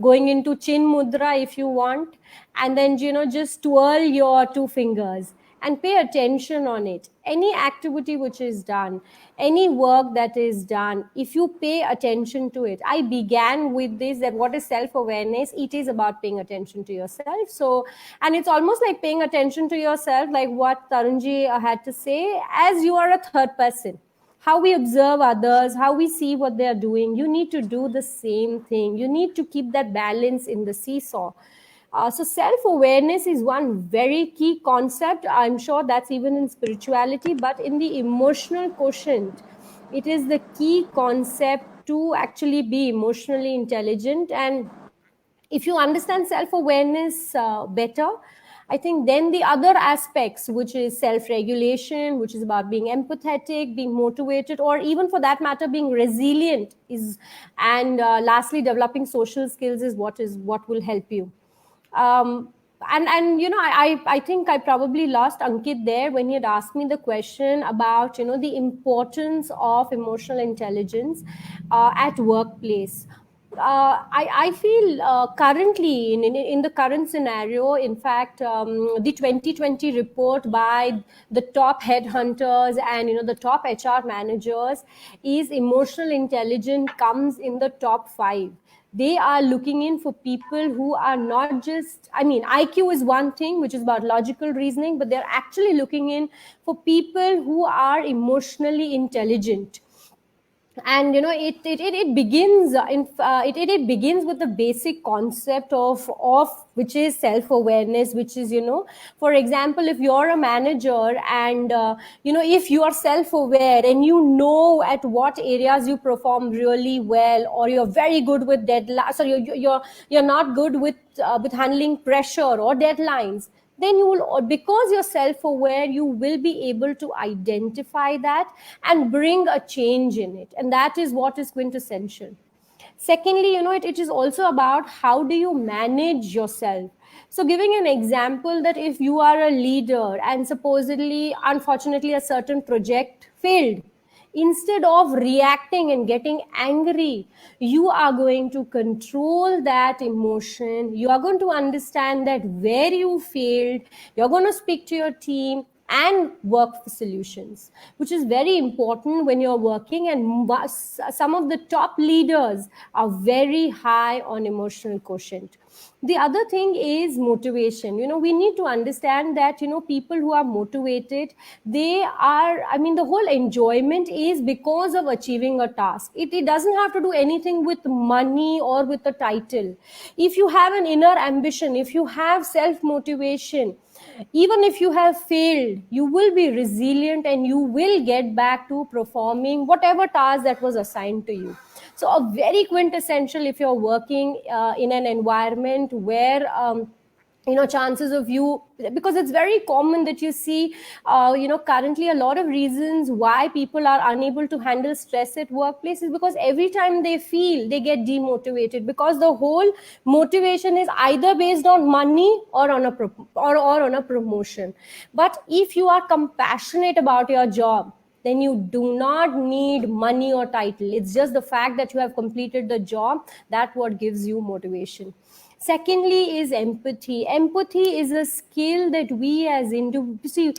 going into chin mudra if you want, and then just twirl your 2 fingers and pay attention on it. Any activity which is done, any work that is done, if you pay attention to it. I began with this, that what is self-awareness? It is about paying attention to yourself. So, and it's almost like paying attention to yourself, like what Tarunji had to say, as you are a third person. How we observe others, how we see what they are doing. You need to do the same thing. You need to keep that balance in the seesaw. So self-awareness is one very key concept. I'm sure that's even in spirituality, but in the emotional quotient, it is the key concept to actually be emotionally intelligent. And if you understand self-awareness better, I think then the other aspects, which is self-regulation, which is about being empathetic, being motivated, or even for that matter, being resilient, and lastly, developing social skills is what will help you. And I think I probably lost Ankit there when he had asked me the question about the importance of emotional intelligence at workplace. I feel currently in the current scenario, in fact, the 2020 report by the top headhunters and the top HR managers is emotional intelligence comes in the top 5. They are looking in for people who are not just, IQ is one thing, which is about logical reasoning, but they're actually looking in for people who are emotionally intelligent. And it begins it begins with the basic concept of which is self-awareness, which is for example, if you're a manager and if you are self-aware and at what areas you perform really well, or you're very good with deadlines, so you're not good with handling pressure or deadlines, then you will, because you're self-aware, you will be able to identify that and bring a change in it. And that is what is quintessential. Secondly, it is also about how do you manage yourself. So giving an example, that if you are a leader and supposedly, unfortunately, a certain project failed, instead of reacting and getting angry, you are going to control that emotion. You are going to understand that where you failed, you're going to speak to your team and work for solutions, which is very important when you're working. And some of the top leaders are very high on emotional quotient. The other thing is motivation. We need to understand that people who are motivated, they are, the whole enjoyment is because of achieving a task. It doesn't have to do anything with money or with a title. If you have an inner ambition, if you have self-motivation, even if you have failed, you will be resilient and you will get back to performing whatever task that was assigned to you. So a very quintessential, if you're working in an environment where chances of you, because it's very common that you see currently a lot of reasons why people are unable to handle stress at workplace is because every time they feel, they get demotivated, because the whole motivation is either based on money or on a promotion. But if you are compassionate about your job, then you do not need money or title. It's just the fact that you have completed the job, that what gives you motivation. Secondly is empathy. Empathy is a skill that we as individuals, see,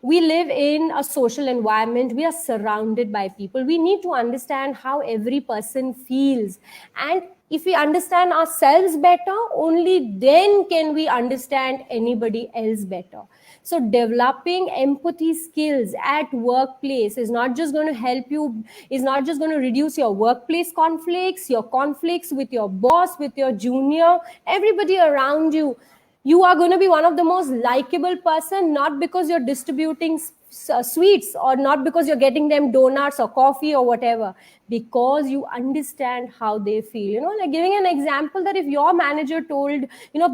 we live in a social environment, we are surrounded by people, we need to understand how every person feels, and if we understand ourselves better, only then can we understand anybody else better. So developing empathy skills at workplace is not just going to help you, is not just going to reduce your workplace conflicts, your conflicts with your boss, with your junior, everybody around you. You are going to be one of the most likable person, not because you're distributing sweets, or not because you're getting them donuts or coffee or whatever, because you understand how they feel. Like giving an example, that if your manager told,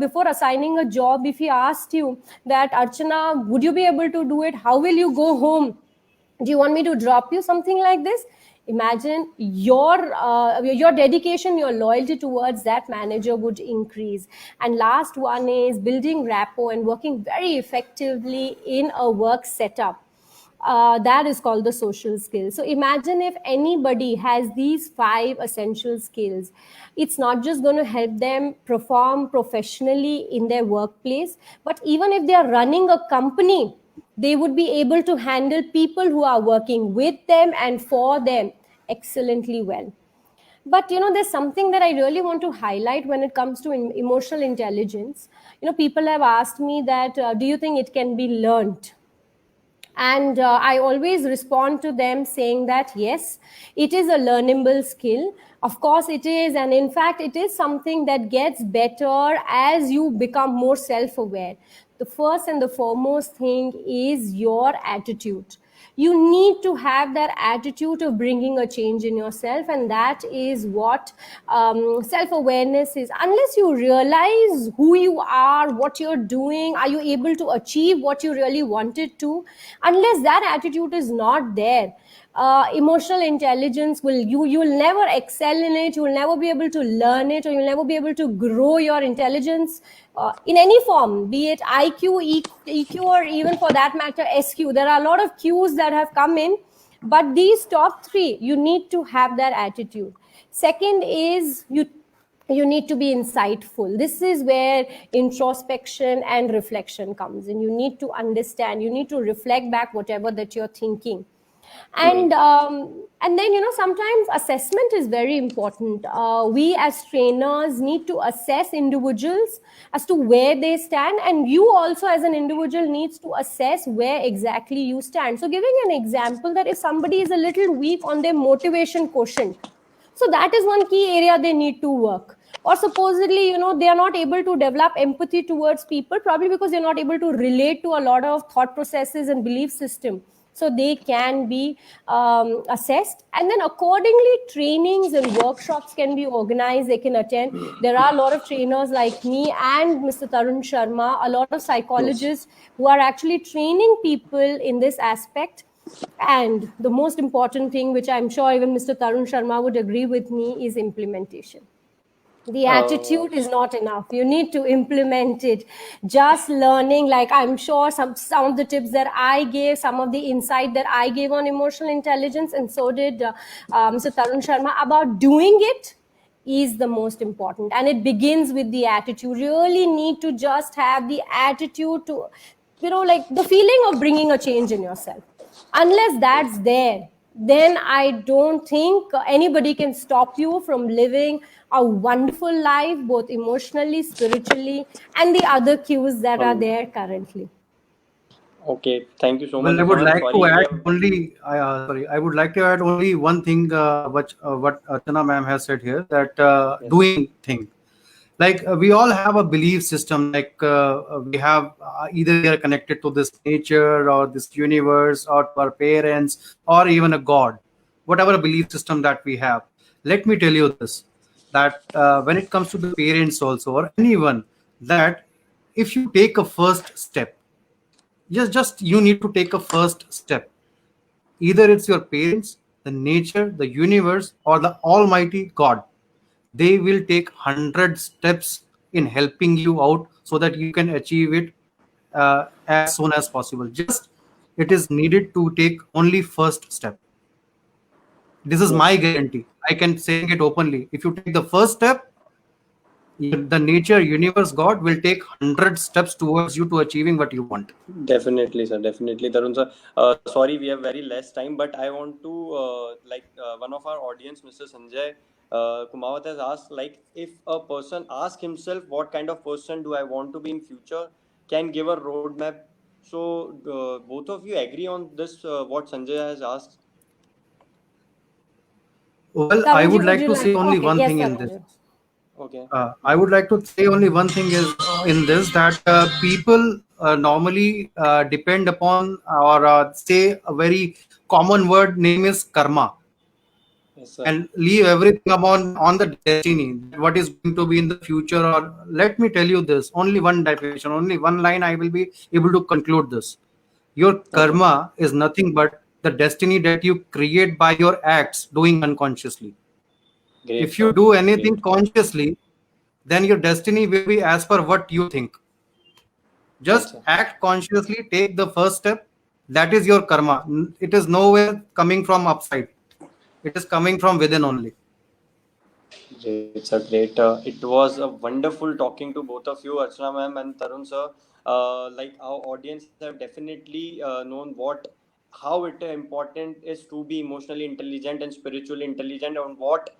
before assigning a job, if he asked you that, Archana, would you be able to do it? How will you go home? Do you want me to drop you? Something like this. Imagine your dedication, your loyalty towards that manager would increase. And last one is building rapport and working very effectively in a work setup. That is called the social skills. So imagine if anybody has these 5 essential skills, it's not just going to help them perform professionally in their workplace, but even if they are running a company, they would be able to handle people who are working with them and for them excellently well. But there's something that I really want to highlight when it comes to emotional intelligence. People have asked me that, do you think it can be learned? And I always respond to them saying that yes, it is a learnable skill. Of course it is, and in fact it is something that gets better as you become more self-aware. The first and the foremost thing is your attitude. You need to have that attitude of bringing a change in yourself, and that is what self-awareness is. Unless you realize who you are, what you're doing, are you able to achieve what you really wanted to, unless that attitude is not there, emotional intelligence you'll never excel in it, you'll never be able to learn it, or you'll never be able to grow your intelligence in any form, be it IQ, EQ, or even for that matter SQ. There are a lot of Qs that have come in, but these top 3, you need to have that attitude. Second is you need to be insightful. This is where introspection and reflection comes in. You need to understand, you need to reflect back whatever that you're thinking. And then sometimes assessment is very important. We as trainers need to assess individuals as to where they stand, and you also as an individual needs to assess where exactly you stand. So giving an example, that if somebody is a little weak on their motivation quotient, so that is one key area they need to work. Or supposedly, they are not able to develop empathy towards people, probably because they're not able to relate to a lot of thought processes and belief system. So they can be assessed, and then accordingly trainings and workshops can be organized, they can attend. There are a lot of trainers like me and Mr. Tarun Sharma, a lot of psychologists who are actually training people in this aspect. And the most important thing, which I'm sure even Mr. Tarun Sharma would agree with me, is implementation. The attitude is not enough. You need to implement it. Just learning, like I'm sure some of the tips that I gave, some of the insight that I gave on emotional intelligence, and so did Mr. Tarun Sharma, about doing it is the most important. And it begins with the attitude. You really need to just have the attitude to, like the feeling of bringing a change in yourself. Unless that's there, then I don't think anybody can stop you from living a wonderful life, both emotionally, spiritually, and the other cues that are there currently. Okay, thank you so Well, much. I would Suman. like Sorry, to we add have only, I would like to add only one thing, what Archana ma'am has said here, that doing thing. Like we all have a belief system, like we have either we are connected to this nature or this universe or to our parents or even a god, whatever belief system that we have. Let me tell you this, that when it comes to the parents also, or anyone, that if you take a first step, just you need to take a first step. Either it's your parents, the nature, the universe, or the almighty god. They will take 100 steps in helping you out so that you can achieve it as soon as possible. Just it is needed to take only first step. This is my Yes. guarantee. I can say it openly. If you take the first step, the nature, universe, God will take 100 steps towards you to achieving what you want. Definitely, sir. Definitely, Tarun sir. Sorry, we have very less time, but I want to one of our audience, Mr. Sanjay Kumawat has asked, like, if a person asks himself, what kind of person do I want to be in future, can give a roadmap. So, both of you agree on this? What Sanjay has asked. Well, I Tarunji, would would like you to like? say only Okay, one yes, thing in this. Tarunji. Okay. I would like to say only one thing is in this, that people normally depend upon, or say a very common word name is karma, Yes, sir. and leave everything on the destiny, what is going to be in the future. Or let me tell you this, only one definition, only one line, I will be able to conclude this. Your Okay. karma is nothing but the destiny that you create by your acts doing unconsciously. Great, If you sir. do anything Great. consciously, then your destiny will be as per what you think. Right, Just sir. act consciously, take the first step. That is your karma. It is nowhere coming from upside, it is coming from within only. Great, sir. Great. It was a wonderful talking to both of you, Archana ma'am and Tarun sir. Like our audience have definitely known how it important is to be emotionally intelligent and spiritually intelligent, and what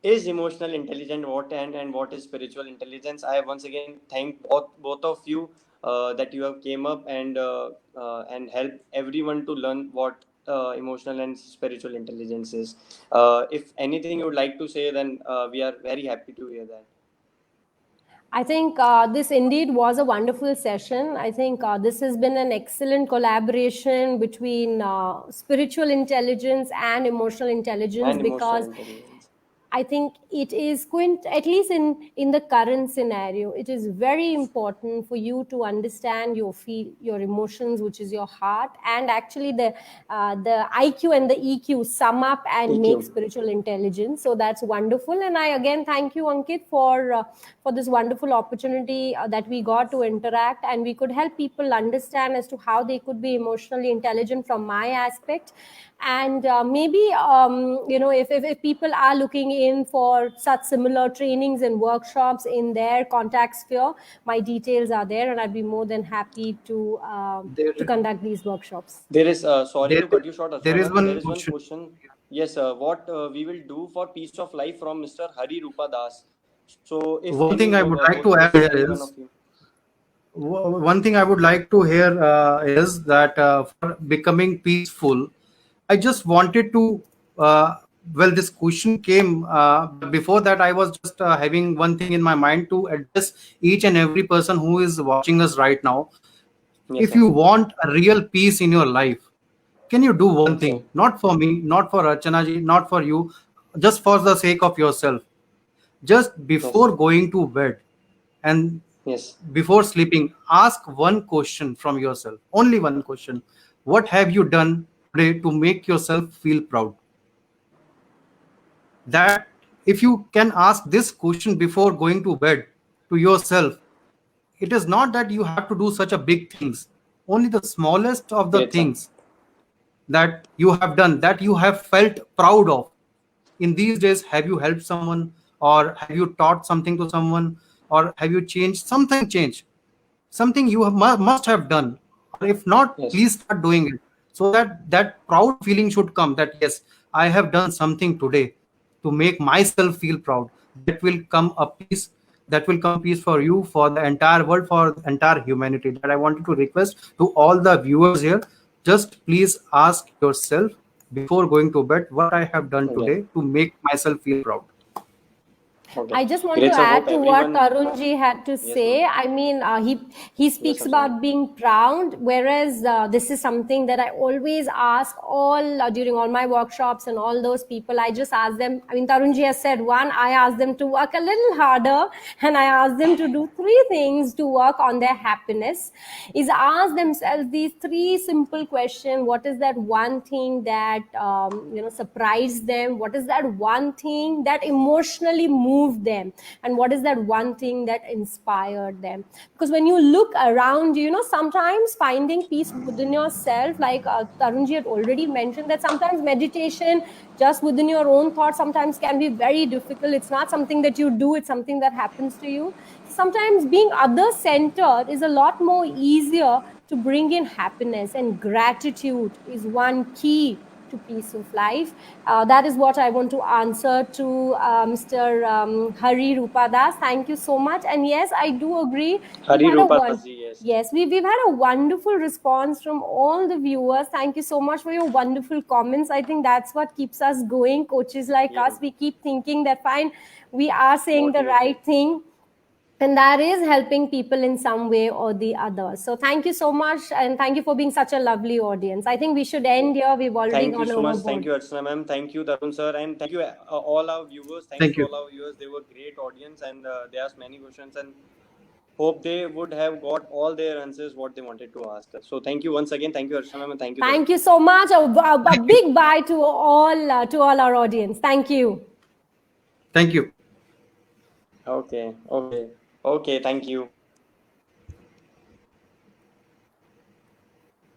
is emotional intelligence, and what is spiritual intelligence. I once again thank both of you that you have came up and help everyone to learn what emotional and spiritual intelligence is. If anything you would like to say, then we are very happy to hear that. I think this indeed was a wonderful session. I think this has been an excellent collaboration between spiritual intelligence and emotional intelligence, And emotional because intelligence. I think it is going to, at least in the current scenario, it is very important for you to understand your emotions, which is your heart, and actually the IQ and the EQ sum up and EQ. make spiritual intelligence. So that's wonderful, and I again thank you, Ankit, for this wonderful opportunity that we got to interact, and we could help people understand as to how they could be emotionally intelligent from my aspect. And maybe if people are looking in for such similar trainings and workshops in their contact sphere, my details are there, and I'd be more than happy there to conduct these workshops. There is, sorry there to cut you short, there Archana is ma'am. There one is one question. question. Yes, what we will do for Peace of Life from Mr. Hari Rupa Das. So, if One thing I would like to add here any one is, of you. one thing I would like to hear is that for becoming peaceful, I just wanted to. Well, this question came, but before that, I was just having one thing in my mind to address each and every person who is watching us right now. Yes, If sir. you want a real peace in your life, can you do one Okay. thing? Not for me, not for Archana ji, not for you, just for the sake of yourself. Just Yes. before going to bed and Yes. before sleeping, ask one question from yourself, only one question. What have you done today to make yourself feel proud? That, if you can ask this question before going to bed to yourself, it is not that you have to do such a big things. Only the smallest of the Great, sir. things that you have done, that you have felt proud of in these days. Have you helped someone, or have you taught something to someone, or have you changed something? Something you must have done, or if not, Yes. please start doing it, so that that proud feeling should come, that yes, I have done something today to make myself feel proud. That will come a peace, that will come peace for you, for the entire world, for the entire humanity. That I wanted to request to all the viewers here, just please ask yourself before going to bed, what I have done Okay. today to make myself feel proud. Okay. I just want to Great, sir. add Hope to what everyone. Tarunji had to Yes, ma'am. say. I mean, he Yes, speaks Archana. about being proud, whereas this is something that I always ask all during all my workshops and all those people. I just ask them. I mean, Tarunji has said one. I ask them to work a little harder, and I ask them to do three things to work on their happiness. Is ask themselves these three simple questions: what is that one thing that surprised them? What is that one thing that emotionally moved moved them, and what is that one thing that inspired them? Because when you look around, sometimes finding peace within yourself, like Tarunji had already mentioned, that sometimes meditation just within your own thoughts sometimes can be very difficult. It's not something that you do, it's something that happens to you. Sometimes being other centered is a lot more easier to bring in happiness, and gratitude is one key to peace of life. That is what I want to answer to Mr. Hari Rupadas. Thank you so much. And yes, I do agree. Hari Rupadas, yes. Yes, we've had a wonderful response from all the viewers. Thank you so much for your wonderful comments. I think that's what keeps us going. Coaches like us, we keep thinking that fine, we are saying the right thing, and that is helping people in some way or the other. So thank you so much, and thank you for being such a lovely audience. I think we should end here. We've already Thank gone you so much. overboard. Thank you, Archana ma'am. Thank you, Tarun sir, and thank you all our viewers. Thank you all our viewers. They were great audience, and they asked many questions, and hope they would have got all their answers what they wanted to ask us. So thank you once again. Thank you, Archana ma'am, and thank you. Thank you so much. A big bye to all our audience. Thank you. Thank you. Okay. Thank you.